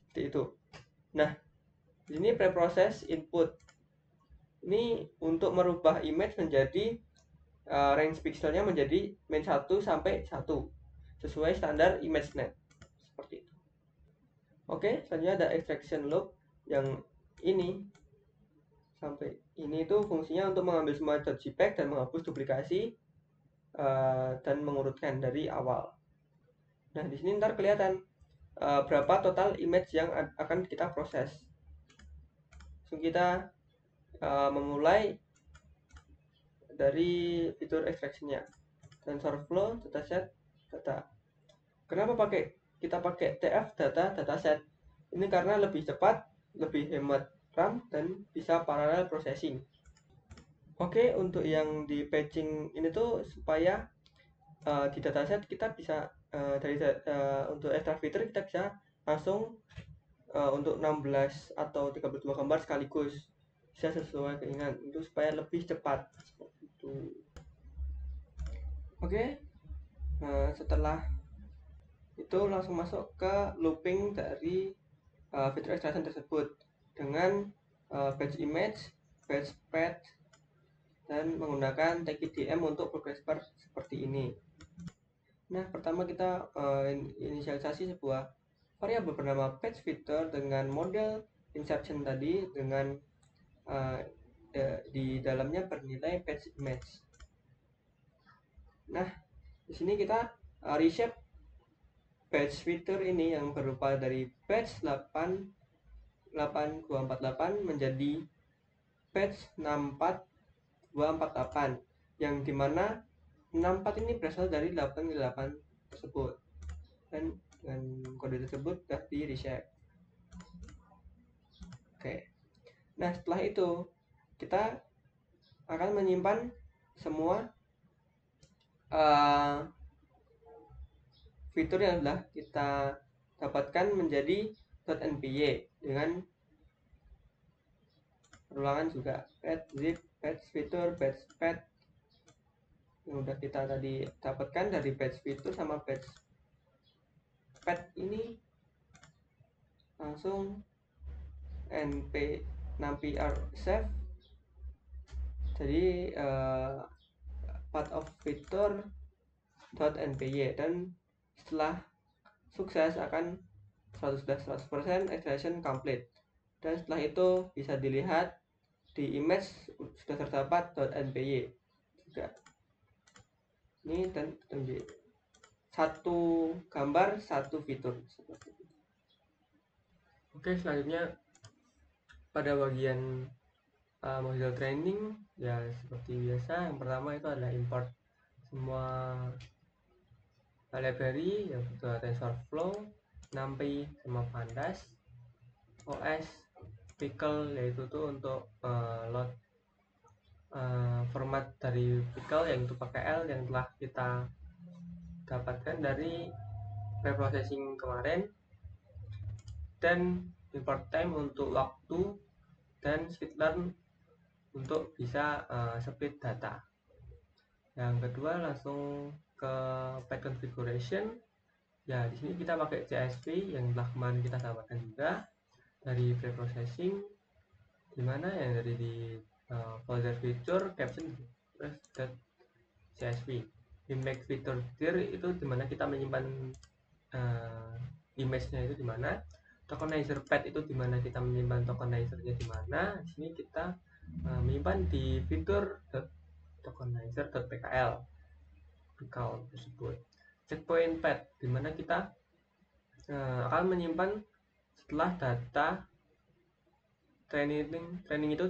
Seperti itu. Nah, di sini preprocess input. Ini untuk merubah image menjadi range pixelnya menjadi min 1 sampai 1 sesuai standar ImageNet. Seperti itu. Oke, selanjutnya ada extraction loop yang ini sampai ini itu fungsinya untuk mengambil semua .jpeg dan menghapus duplikasi dan mengurutkan dari awal. Nah, di sini ntar kelihatan berapa total image yang akan kita proses. So, kita memulai dari fitur extraction-nya. TensorFlow dataset data. Kenapa kita pakai TF dataset? Ini karena lebih cepat, lebih hemat RAM dan bisa parallel processing. Oke, untuk yang di patching ini tuh supaya di dataset kita bisa untuk extract fitur kita bisa langsung untuk 16 atau 32 gambar sekaligus, bisa sesuai keinginan, itu supaya lebih cepat seperti itu. Oke, setelah itu itu langsung masuk ke looping dari feature extraction tersebut dengan batch image, batch path, dan menggunakan TXDM untuk progress bar seperti ini. Nah, pertama kita inisialisasi sebuah variabel bernama batch feature dengan model inception tadi dengan di dalamnya bernilai batch image. Nah, di sini kita reshape batch feature ini yang berupa dari batch 88248 menjadi batch 64248 yang dimana 64 ini berasal dari 88 tersebut, dan dengan kode tersebut sudah di reshape. Oke. Nah, setelah itu kita akan menyimpan semua fitur yang telah kita dapatkan menjadi .npy dengan perulangan juga batch zip, batch fitur, batch path yang udah kita tadi dapatkan dari batch fitur sama batch path ini langsung npr save. Jadi path of fitur .npy, dan setelah sukses akan 100% extraction complete, dan setelah itu bisa dilihat di image sudah terdapat .npy juga ini, dan satu gambar satu fitur seperti itu. Oke, selanjutnya pada bagian model training ya seperti biasa, yang pertama itu adalah import semua library yang berupa TensorFlow, NumPy sama Pandas, OS, Pickle yaitu tuh untuk load format dari Pickle yang itu pakai L yang telah kita dapatkan dari preprocessing kemarin, dan import time untuk waktu, dan skitlearn untuk bisa split data. Yang kedua langsung ke page configuration. Ya, di sini kita pakai CSV yang telah kemarin kita dapatkan juga dari preprocessing, dimana yang dari di folder feature caption CSV. Image feature dir itu dimana kita menyimpan image-nya itu dimana. Tokenizer path itu dimana kita menyimpan tokenizer-nya dimana. Di sini kita menyimpan di fitur tokenizer.pkl tersebut. Checkpoint path dimana kita akan menyimpan setelah data training itu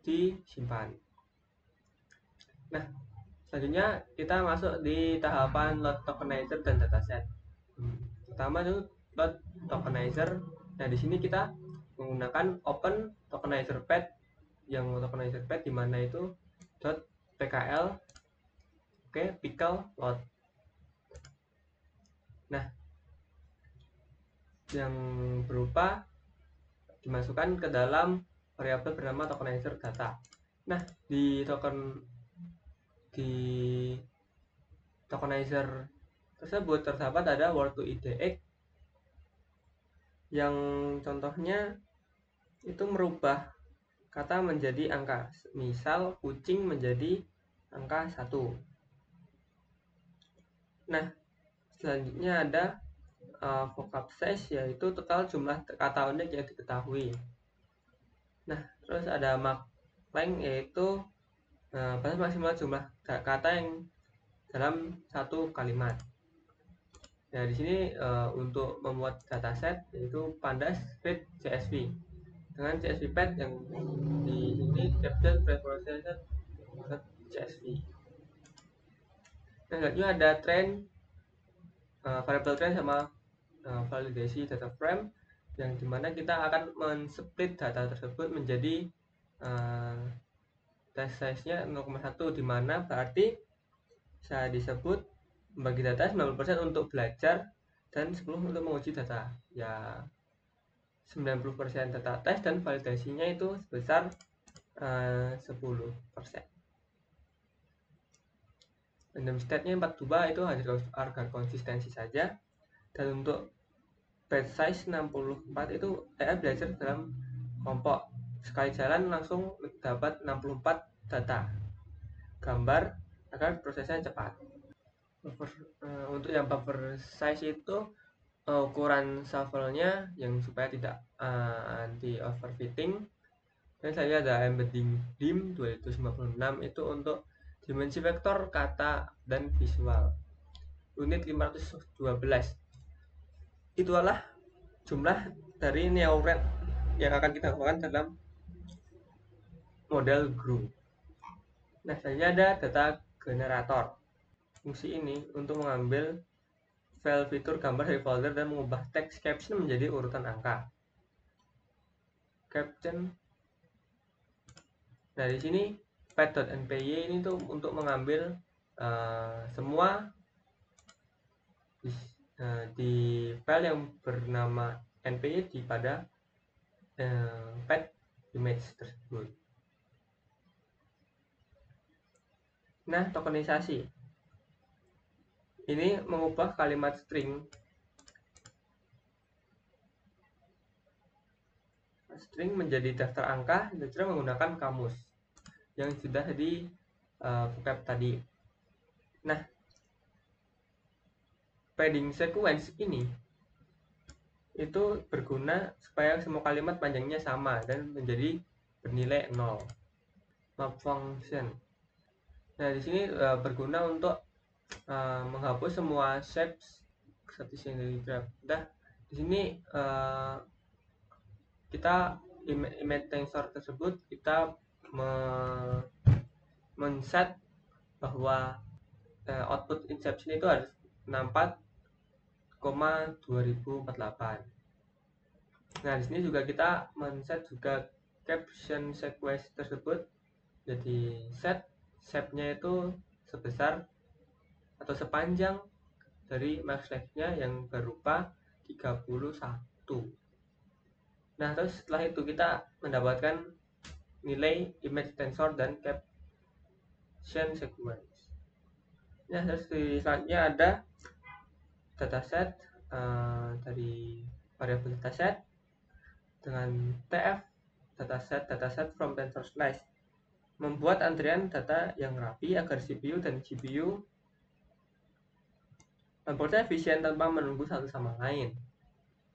disimpan. Nah, selanjutnya kita masuk di tahapan load tokenizer dan dataset. Pertama itu load tokenizer. Nah, di sini kita menggunakan open tokenizer path, yang tokenizer path dimana itu .pkl pickle load. Nah, yang berupa dimasukkan ke dalam variabel bernama tokenizer data. Nah, di tokenizer tersebut terdapat ada word to idx yang contohnya itu merubah kata menjadi angka. Misal kucing menjadi angka 1. Nah, selanjutnya ada vocab size, yaitu total jumlah kata unik yang diketahui. Nah, terus ada mark length, yaitu batas maksimal jumlah kata yang dalam satu kalimat. Nah, di sini untuk membuat dataset yaitu Pandas read CSV dengan CSV path yang di sini capture preprocessor CSV. Nah, selanjutnya ada train, variable train sama validasi data frame, yang dimana kita akan men-split data tersebut menjadi test size-nya 0,1, dimana berarti bisa disebut membagi data 90% untuk belajar dan 10% untuk menguji data. Ya, 90% data tes dan validasinya itu sebesar 10%. Random state-nya 42 itu hanya agar konsistensi saja. Dan untuk batch size 64 itu TF belajar dalam kelompok. Sekali jalan langsung dapat 64 data gambar agar prosesnya cepat. Untuk yang buffer size itu ukuran shuffle-nya yang supaya tidak anti overfitting. Dan saya ada embedding dim 256 itu untuk dimensi vektor, kata, dan visual. Unit 512. Itulah jumlah dari neuron yang akan kita gunakan dalam model GRU. Nah, selanjutnya ada data generator. Fungsi ini untuk mengambil file fitur gambar dari folder dan mengubah teks caption menjadi urutan angka. Caption. Nah, di sini pad.npy ini tuh untuk mengambil semua di file yang bernama npy di pada pad image tersebut. Nah, tokenisasi ini mengubah kalimat string menjadi daftar angka dengan menggunakan kamus yang sudah di vocab tadi. Nah, padding sequence ini itu berguna supaya semua kalimat panjangnya sama dan menjadi bernilai 0. Map function. Nah, di sini berguna untuk menghapus semua shapes seperti yang graph. Nah, di sini kita image tensor tersebut kita men-set bahwa output inception itu harus 64,2048. Nah, di sini juga kita men-set juga caption sequence tersebut. Jadi set shape-nya itu sebesar atau sepanjang dari max length-nya yang berupa 31. Nah, terus setelah itu kita mendapatkan nilai image tensor dan caption sequence. Nah, terus di selanjutnya ada dataset dari variabel dataset dengan tf dataset from tensor slice, membuat antrian data yang rapi agar CPU dan GPU bekerja efisien tanpa menunggu satu sama lain.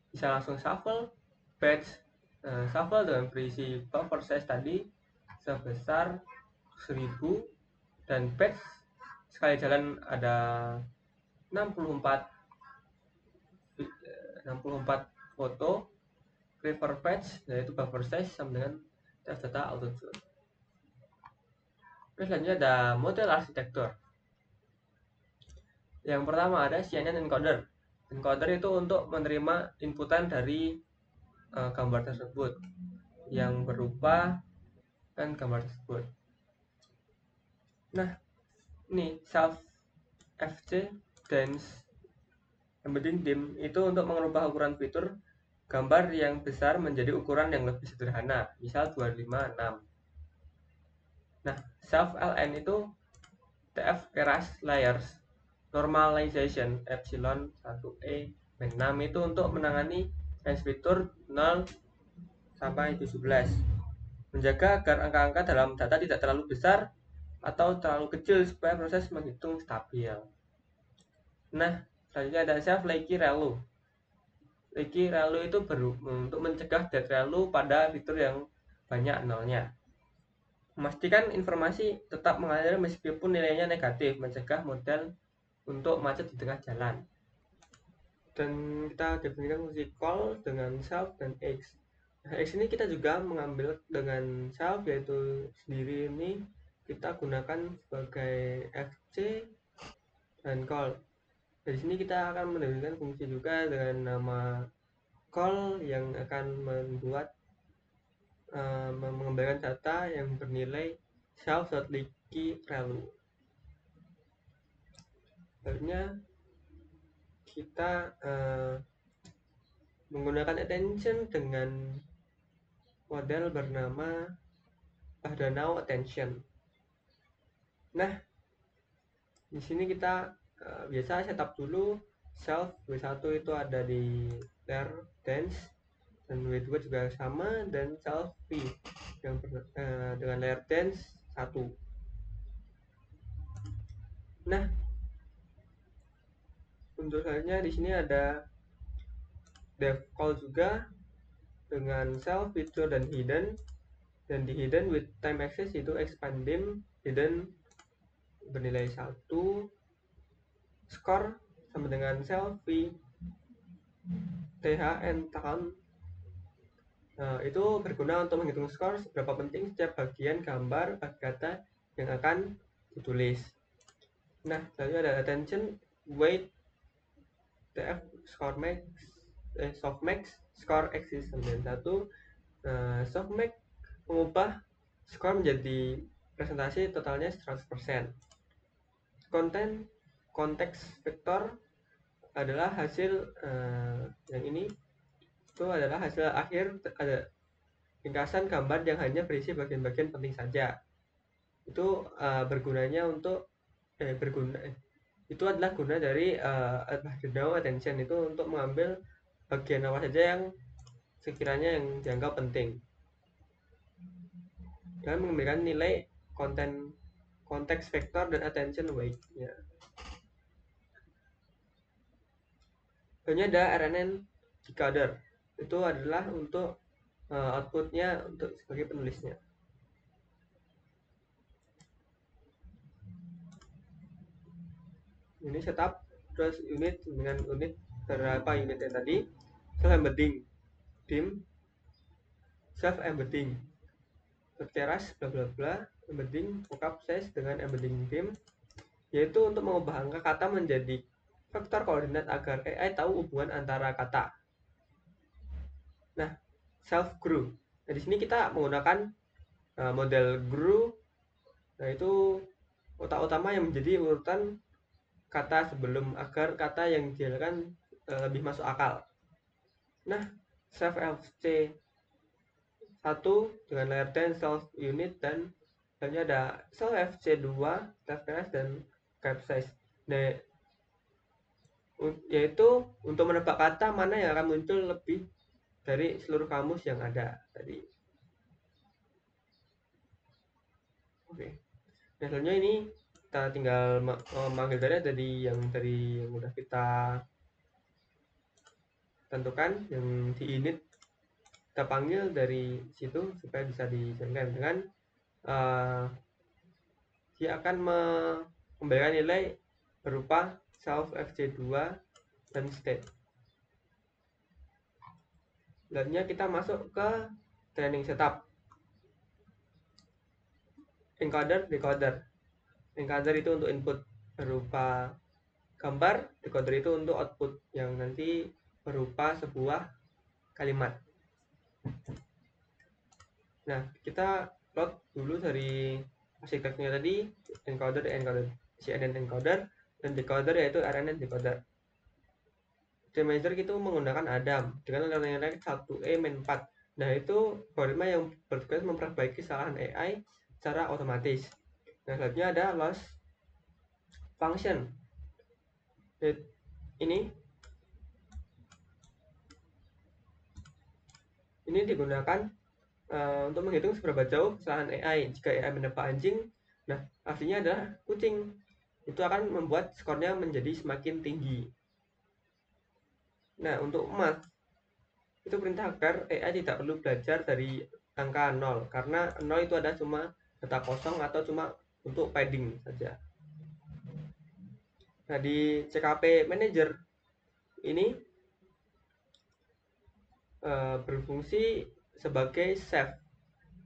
Bisa langsung shuffle, batch shuffle dengan berisi buffer size tadi sebesar 1000 dan batch sekali jalan ada 64 foto. Prefer batch yaitu buffer size sama dengan test data autotune. Terus selanjutnya ada model arsitektur. Yang pertama ada CNN encoder. Encoder itu untuk menerima inputan dari gambar tersebut yang berupa gambar tersebut. Nah, ini self fc dense embedding dim itu untuk mengubah ukuran fitur gambar yang besar menjadi ukuran yang lebih sederhana, misal 256. Nah, self ln itu tf erase layers normalization epsilon 1e min 6 itu untuk menangani range fitur 0 sampai 17, menjaga agar angka-angka dalam data tidak terlalu besar atau terlalu kecil supaya proses menghitung stabil. Nah, selanjutnya ada self leaky relu. Leaky relu itu untuk mencegah dead relu pada fitur yang banyak nolnya. Memastikan informasi tetap mengalir meskipun nilainya negatif, mencegah model untuk macet di tengah jalan. Dan kita definisikan fungsi call dengan self dan x. Nah, x ini kita juga mengambil dengan self, yaitu sendiri ini kita gunakan sebagai fc dan call. Dari sini kita akan mendefinisikan fungsi juga dengan nama call yang akan membuat mengembalikan data yang bernilai self.leaky relu. Selanjutnya kita menggunakan attention dengan model bernama Bahdanau attention. Nah, di sini kita biasa setup dulu self W1 itu ada di layer dance, dan W2 juga sama, dan self V yang dengan layer dance 1. Nah, untuk selanjutnya di sini ada dev call juga dengan self, withdraw, dan hidden. Dan di hidden with time access itu expand dim, hidden bernilai 1, score sama dengan self v, th, and count. Itu berguna untuk menghitung skor seberapa penting setiap bagian gambar kata yang akan ditulis. Nah, selanjutnya ada attention, weight, tf, score max, softmax, score exist 91. Softmax mengubah skor menjadi presentasi totalnya 100%. Konten konteks vektor adalah hasil yang ini itu adalah hasil akhir ada ringkasan gambar yang hanya berisi bagian-bagian penting saja. Itu bergunanya untuk itu adalah guna dari now attention itu untuk mengambil bagian apa saja yang sekiranya yang dianggap penting dan memberikan nilai konten konteks vektor dan attention weight. Ya. Selanjutnya ada RNN decoder. Itu adalah untuk outputnya untuk sebagai penulisnya. Ini setup terus unit dengan unit berapa unitnya tadi, self embedding dim, self embedding keras bla bla bla, embedding vocab size dengan embedding dim, yaitu untuk mengubah angka kata menjadi vektor koordinat agar AI tahu hubungan antara kata. Nah, self grew. Nah, di sini kita menggunakan model grew. Nah, itu otak utama yang menjadi urutan kata sebelum agar kata yang dihasilkan lebih masuk akal. Nah, self fc 1 dengan layer 10 self unit, dan selanjutnya ada self fc 2 self keras dan cap size. Nah, yaitu untuk menebak kata mana yang akan muncul lebih dari seluruh kamus yang ada tadi. Oke. Nah, selanjutnya ini kita tinggal memanggil dari yang udah kita tentukan yang di init, kita panggil dari situ supaya bisa dijalankan dengan dia akan memberikan nilai berupa self fc2 dan state. Selanjutnya kita masuk ke training setup, encoder decoder. Encoder itu untuk input berupa gambar, decoder itu untuk output yang nanti berupa sebuah kalimat. Nah, kita plot dulu dari arsitekturnya tadi, encoder, CNN encoder, dan decoder yaitu RNN decoder. Optimizer itu menggunakan Adam dengan nilai 1E-4. Nah, itu algoritma yang bertugas memperbaiki kesalahan AI secara otomatis. Nah, selanjutnya ada loss function. Ini digunakan untuk menghitung seberapa jauh kesalahan AI. Jika AI menebak anjing, nah artinya adalah kucing. Itu akan membuat skornya menjadi semakin tinggi. Nah, untuk math itu perintah agar AI tidak perlu belajar dari angka 0, karena 0 itu ada cuma data kosong atau cuma untuk padding saja. Nah, di CKP Manager ini berfungsi sebagai save.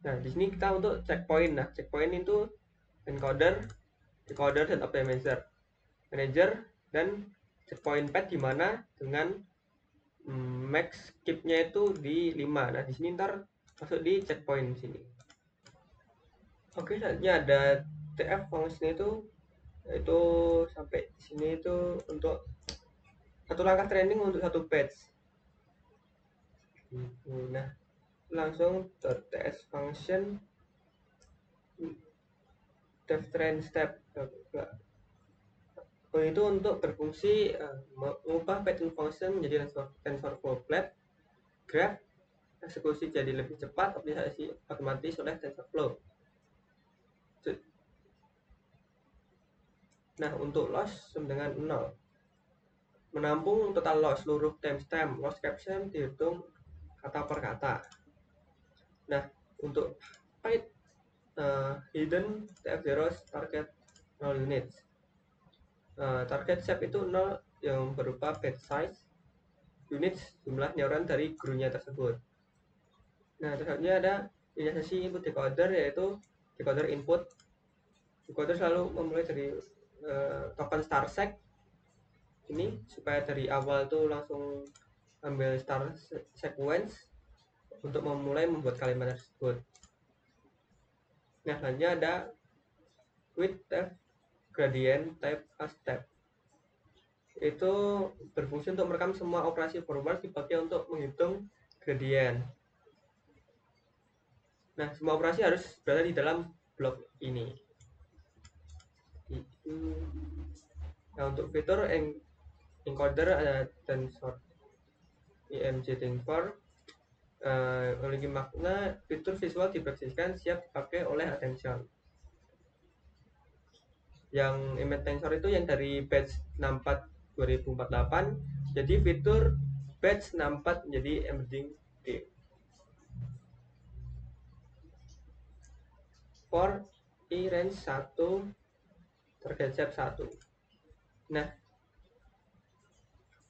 Nah, di sini kita untuk checkpoint. Nah, checkpoint itu encoder, decoder, dan optimizer. Manager dan checkpoint pad di mana dengan max keep-nya itu di 5. Nah, di sini ntar masuk di checkpoint sini. Oke, selanjutnya ada TF function itu sampai sini itu untuk satu langkah training untuk satu batch. Nah, langsung .ts function dev train step. itu untuk berfungsi mengubah pattern function menjadi TensorFlow graph, eksekusi jadi lebih cepat, optimalisasi otomatis oleh TensorFlow. Nah, untuk loss sama dengan 0. Menampung total loss seluruh timestamp, loss caption dihitung kata per kata. Nah, untuk height hidden TF0 target 0 units. Target shape itu 0 yang berupa batch size, units jumlah neuron dari gurunya tersebut. Nah, selanjutnya ada inisiasi input decoder, yaitu decoder input. Decoder selalu memulai dari token star sec ini supaya dari awal tuh langsung ambil star sequence untuk memulai membuat kalimat tersebut. Nah, selanjutnya ada with type gradient type as step. Itu berfungsi untuk merekam semua operasi forward dipakai untuk menghitung gradient. Nah, semua operasi harus berada di dalam blok ini. Nah, untuk fitur encoder ada tensor IMG tensor memiliki makna fitur visual dipresentasikan siap dipakai oleh attention. Yang image tensor itu yang dari batch 64 2048 jadi fitur batch 64 menjadi embedding D. For I range 1 target shape 1. Nah,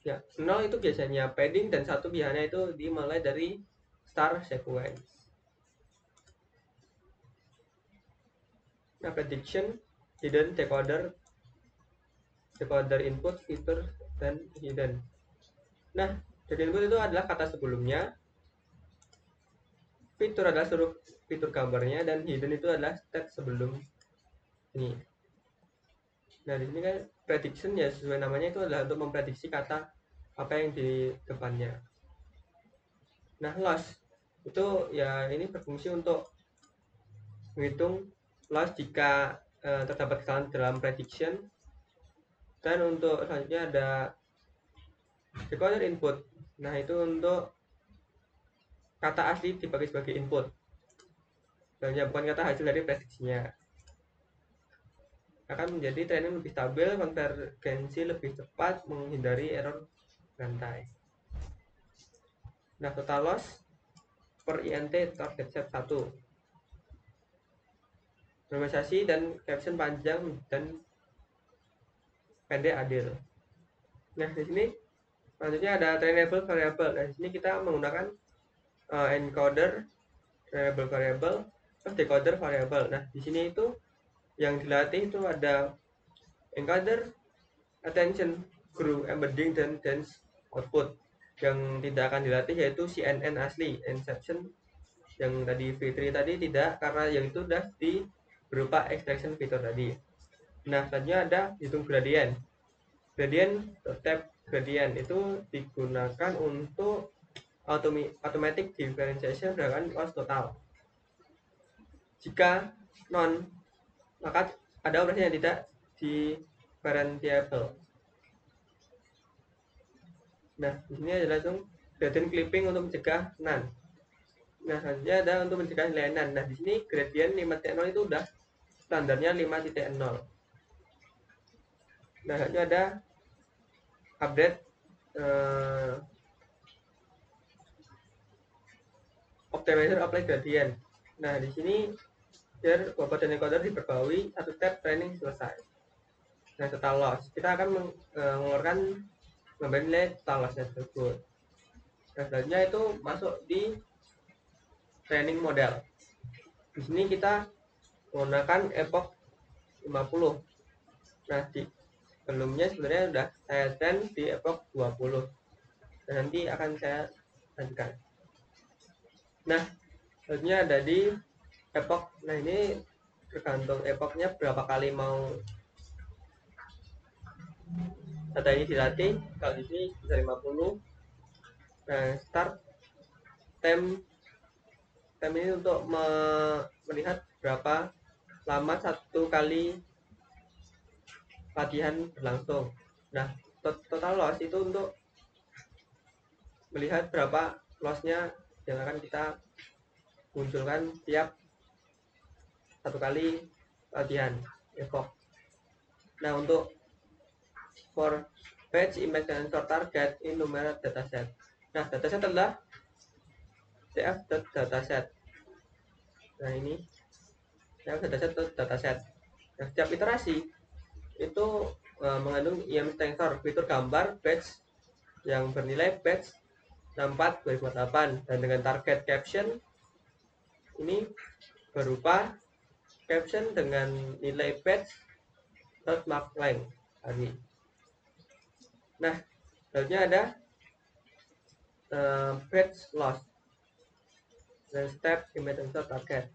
ya 0 itu biasanya padding dan 1 biasanya itu dimulai dari star sequence. Nah, prediction, hidden decoder input, fitur, dan hidden. Nah, hidden input itu adalah kata sebelumnya, fitur adalah seluruh fitur gambarnya, dan hidden itu adalah state sebelum ini. Nah, di sini kan prediction ya sesuai namanya itu adalah untuk memprediksi kata apa yang di depannya. Nah, loss itu ya ini berfungsi untuk menghitung loss jika terdapat kesalahan dalam prediction. Dan untuk selanjutnya ada decoder input. Nah, itu untuk kata asli dipakai sebagai input. Dan ya bukan kata hasil dari prediksinya. Akan menjadi training lebih stabil, konvergensi lebih cepat, menghindari error rantai. Nah, total loss per INT target set 1. Normalisasi dan caption panjang dan pendek adil. Nah, di sini selanjutnya ada trainable variable. Nah, di sini kita menggunakan encoder trainable variable terus decoder variable. Nah, di sini itu yang dilatih itu ada encoder, attention, group, embedding, dan dense output. Yang tidak akan dilatih yaitu CNN asli, inception yang tadi Fitri tadi tidak, karena yang itu sudah di berupa extraction fitur tadi. Nah, selanjutnya ada hitung gradient. Gradient step gradient itu digunakan untuk automatic differentiation berdasarkan loss total. Jika non, maka ada operasi yang tidak differentiable. Nah, di sini ada langsung gradient clipping untuk mencegah non. Nah, selanjutnya ada untuk mencegah nilai non. Nah, di sini gradient 5.0 itu udah standarnya 5.0. Nah, selanjutnya ada update optimizer apply gradient. Nah, di sini biar bobot dan encoder diperbarui, satu step training selesai. Nah, total loss kita akan mengeluarkan mengambil nilai total lossnya tersebut. Nah, selanjutnya itu masuk di training model. Di sini kita menggunakan epoch 50. Nah, di sebelumnya sebenarnya sudah saya train di epoch 20. Dan nanti akan saya lanjutkan. Nah, selanjutnya ada di epoch. Nah, ini tergantung epochnya berapa kali mau data ini dilatih. Kalau di sini bisa 50. Nah, start time ini untuk melihat berapa lama satu kali latihan berlangsung. Nah, total loss itu untuk melihat berapa lossnya yang akan kita munculkan tiap satu kali latihan epoch. Nah, untuk for batch image dan sort target enumerate dataset. Nah, dataset adalah cf.dataset. Nah, ini dataset. Nah, setiap iterasi itu mengandung image tensor fitur gambar batch yang bernilai batch 64 2008 dan dengan target caption ini berupa caption dengan nilai batch mark length tadi. Nah, selanjutnya ada batch loss dan step image tensor target.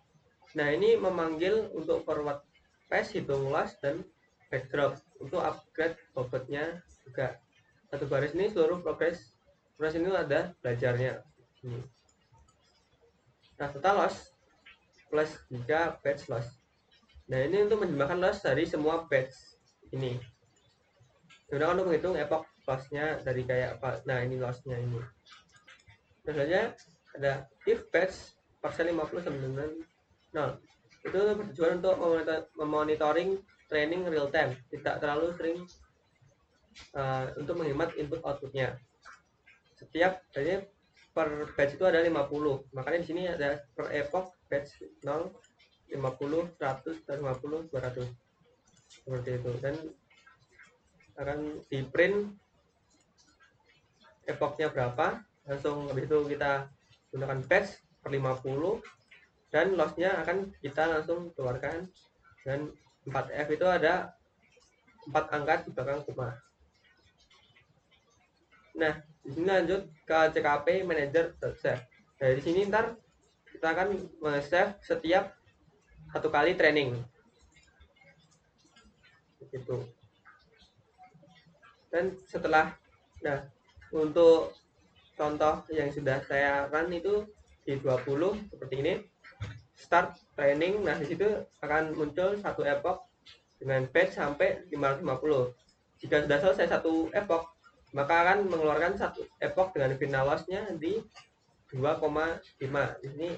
Nah, ini memanggil untuk forward pass, hitung loss dan backdrop untuk upgrade bobotnya juga. Satu baris ini seluruh progres ini ada belajarnya. Nah, total loss plus 3 batch loss. Nah, ini untuk menjemahkan loss dari semua batch ini. Digunakan untuk menghitung epoch lossnya dari kayak apa. Nah, ini lossnya ini. Misalnya ada if batch parsial 50 sampai dengan 0. Itu bertujuan untuk memonitoring training real time, tidak terlalu sering untuk menghemat input outputnya. Setiap jadi per batch itu ada 50, makanya di sini ada per epoch batch 0, 50, 100, 150, 200 seperti itu, dan akan di print epochnya berapa, langsung habis itu kita gunakan batch per 50 dan lossnya akan kita langsung keluarkan, dan 4F itu ada 4 angka di belakang koma. Nah, di sini lanjut ke CKP manager save. Nah, di sini ntar kita akan save setiap satu kali training. Gitu. Dan setelah, nah, untuk contoh yang sudah saya run itu di 20 seperti ini. Start training, nah di situ akan muncul satu epoch dengan batch sampai 550. Jika sudah selesai satu epoch, maka akan mengeluarkan satu epoch dengan final loss-nya di 2,5. Di sini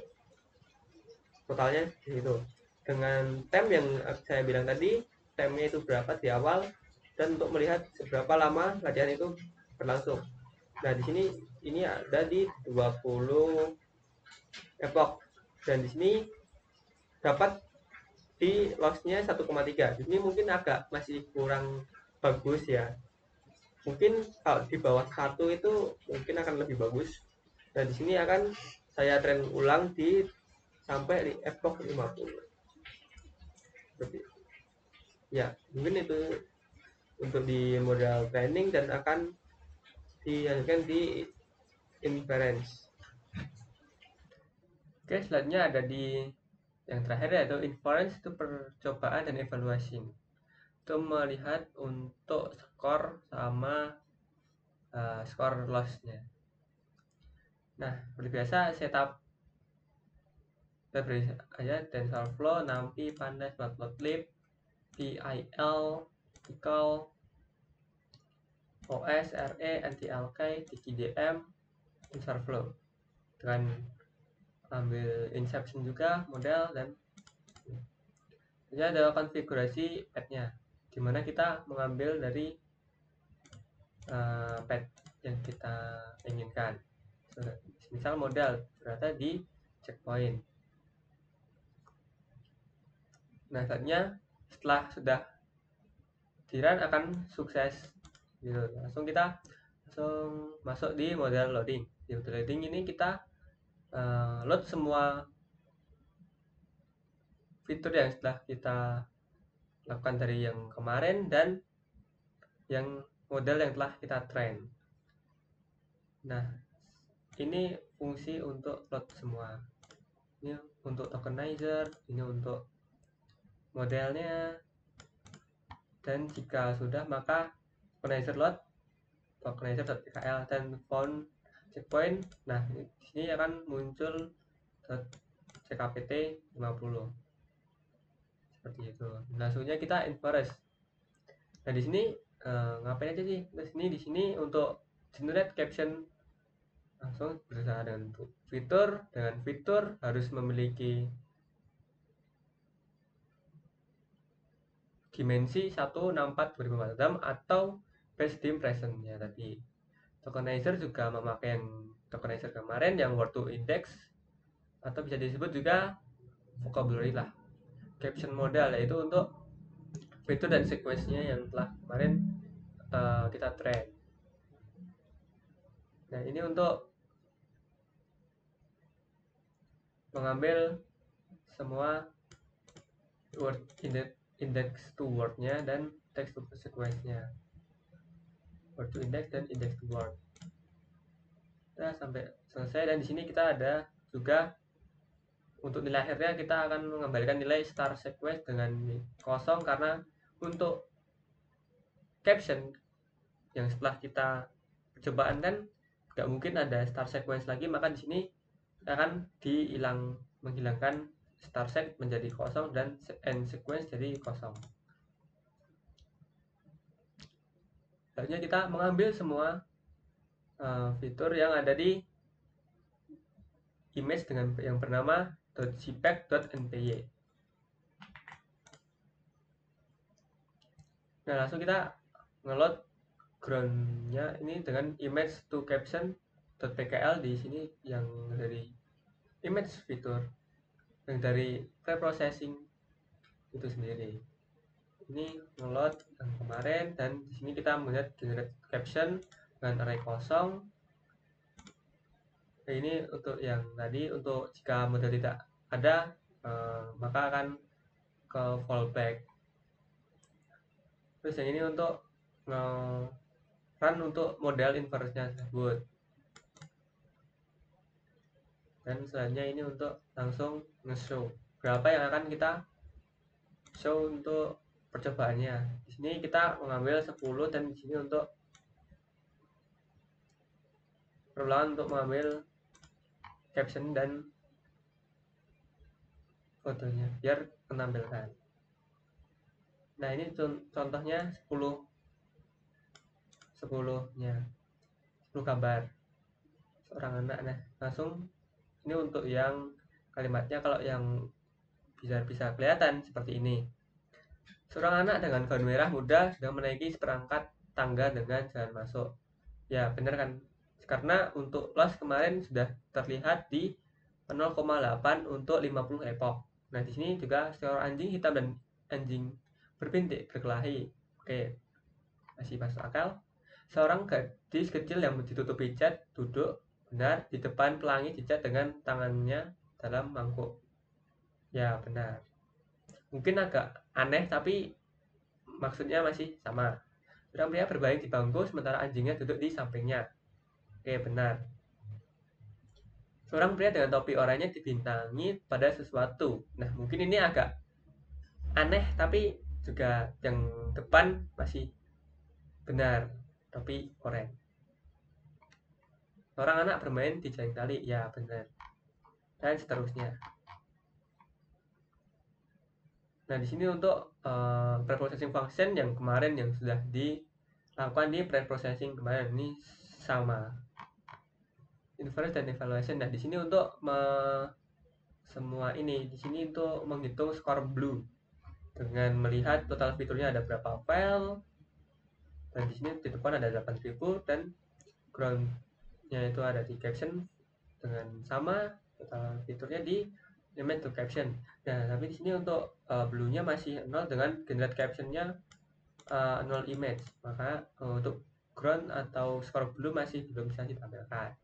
totalnya di situ. Dengan time yang saya bilang tadi, time-nya itu berapa di awal, dan untuk melihat seberapa lama latihan itu berlangsung. Nah, di sini ini ada di 20 epoch, dan di sini dapat di loss-nya 1,3. Di sini mungkin agak masih kurang bagus ya. Mungkin kalau di bawah 1 itu mungkin akan lebih bagus. Dan di sini akan saya train ulang di sampai di epoch 50. Seperti itu. Ya, mungkin itu untuk di model training dan akan dihasilkan di inference. Oke, selanjutnya ada di yang terakhir yaitu inference, itu percobaan dan evaluasi. Itu melihat untuk skor sama skor loss-nya. Nah, seperti biasa setup library aja, TensorFlow, NumPy, Pandas, Matplotlib, PIL, Pickle, OS, RE, NTLK, TKDM, TensorFlow. Dengan ambil inception juga model, dan ini ada konfigurasi pad-nya, dimana kita mengambil dari pad yang kita inginkan. Misal model berada di checkpoint. Nah, saatnya setelah sudah di-run akan sukses gitu. Langsung masuk di model loading. Di model loading ini kita load semua fitur yang setelah kita lakukan dari yang kemarin dan yang model yang telah kita train. Nah, ini fungsi untuk load semua. Ini untuk tokenizer, ini untuk modelnya, dan jika sudah maka tokenizer load tokenizer.pkl dan found checkpoint. Nah, di sini akan muncul CKPT 50 seperti itu. Langsungnya kita inference. Nah di sini ngapain aja sih? Di sini untuk generate caption langsung berusaha dengan fitur harus memiliki dimensi 164 atau base dim present ya tadi. Tokenizer juga memakai yang tokenizer kemarin yang word to index atau bisa disebut juga vocabulary lah. Caption modal yaitu untuk fitur dan sequence-nya yang telah kemarin kita train. Nah ini untuk mengambil semua word index to word-nya dan text to sequence-nya, word to index dan index to word. Nah sampai selesai, dan di sini kita ada juga untuk nilai akhirnya kita akan mengembalikan nilai star sequence dengan kosong, karena untuk caption yang setelah kita percobaan kan nggak mungkin ada star sequence lagi, maka di sini akan menghilangkan star set menjadi kosong dan end sequence jadi kosong. Selanjutnya kita mengambil semua fitur yang ada di image dengan yang bernama .jpeg.npy. Nah langsung kita ngeload groundnya ini dengan image to caption.pkl di sini yang dari image fitur yang dari preprocessing itu sendiri. Ini ngeload yang kemarin, dan di sini kita melihat generate caption dengan array kosong. Nah, ini untuk yang tadi, untuk jika model tidak ada maka akan ke fallback. Terus yang ini untuk run untuk model inverse-nya tersebut. Dan selanjutnya ini untuk langsung nge-show berapa yang akan kita show untuk percobaannya. Di sini kita mengambil 10, dan di sini untuk perulangan untuk mengambil caption dan fotonya biar menampilkan. Nah ini contohnya 10-nya 10 gambar seorang anak. Nah langsung ini untuk yang kalimatnya, kalau yang bisa kelihatan seperti ini. Seorang anak dengan gaun merah muda sedang menaiki seperangkat tangga dengan jalan masuk. Ya benar kan, karena untuk loss kemarin sudah terlihat di 0,8 untuk 50 epoch. Nah di sini juga seorang anjing hitam dan anjing berbintik berkelahi. Oke, masih masuk akal. Seorang gadis kecil yang ditutupi cat duduk benar di depan pelangi dicat dengan tangannya dalam mangkuk. Ya benar. Mungkin agak aneh tapi maksudnya masih sama. Seorang pria berbaring di bangku sementara anjingnya duduk di sampingnya. Oke benar. Seorang pria dengan topi oranye dibintangi pada sesuatu. Nah mungkin ini agak aneh tapi juga yang depan masih benar, topi oranye. Seorang anak bermain di jalan kali, ya benar, dan seterusnya. Nah di sini untuk preprocessing function yang kemarin yang sudah dilakukan di preprocessing kemarin ini sama, inference dan evaluation. Nah di sini untuk semua ini di sini untuk menghitung skor blue dengan melihat total fiturnya ada berapa file, dan di sini di depan ada 8000 dan groundnya itu ada di caption dengan sama total fiturnya di image to caption. Nah tapi di sini untuk blue-nya masih 0 dengan generate captionnya 0 image, maka untuk ground atau skor blue masih belum bisa ditampilkan.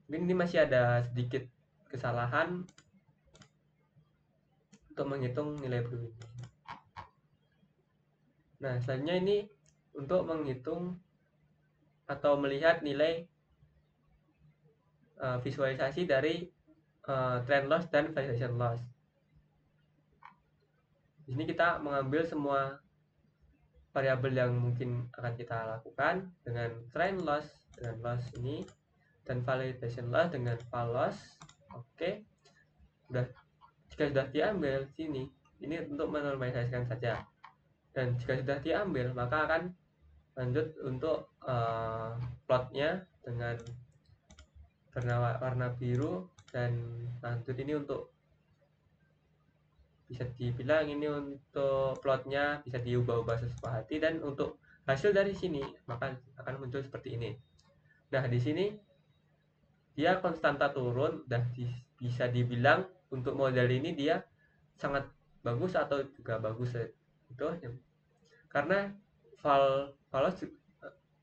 Mungkin ini masih ada sedikit kesalahan untuk menghitung nilai blue ini. Nah selanjutnya ini untuk menghitung atau melihat nilai visualisasi dari trend loss dan validation loss. Di sini kita mengambil semua variabel yang mungkin akan kita lakukan dengan trend loss dengan loss ini, dan validation loss dengan val loss. Oke, jika sudah diambil sini, ini untuk menormalisasikan saja. Dan jika sudah diambil, maka akan lanjut untuk plotnya dengan warna biru, dan lanjut ini untuk bisa dibilang ini untuk plotnya bisa diubah-ubah sesuai hati, dan untuk hasil dari sini maka akan muncul seperti ini. Nah, di sini dia konstanta turun, dan bisa dibilang untuk model ini dia sangat bagus atau juga bagus itu karena Val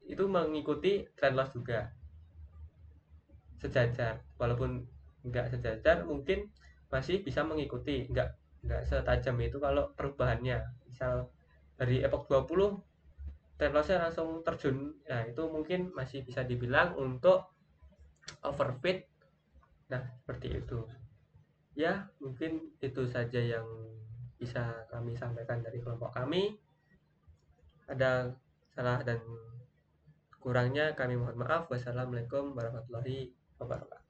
itu mengikuti trend loss juga sejajar, walaupun nggak sejajar mungkin masih bisa mengikuti, nggak setajam itu kalau perubahannya misal dari epoch 20 trend lossnya langsung terjun. Nah, itu mungkin masih bisa dibilang untuk overfit. Nah, seperti itu ya. Mungkin itu saja yang bisa kami sampaikan dari kelompok kami. Ada salah dan kurangnya kami mohon maaf. Wassalamualaikum warahmatullahi wabarakatuh.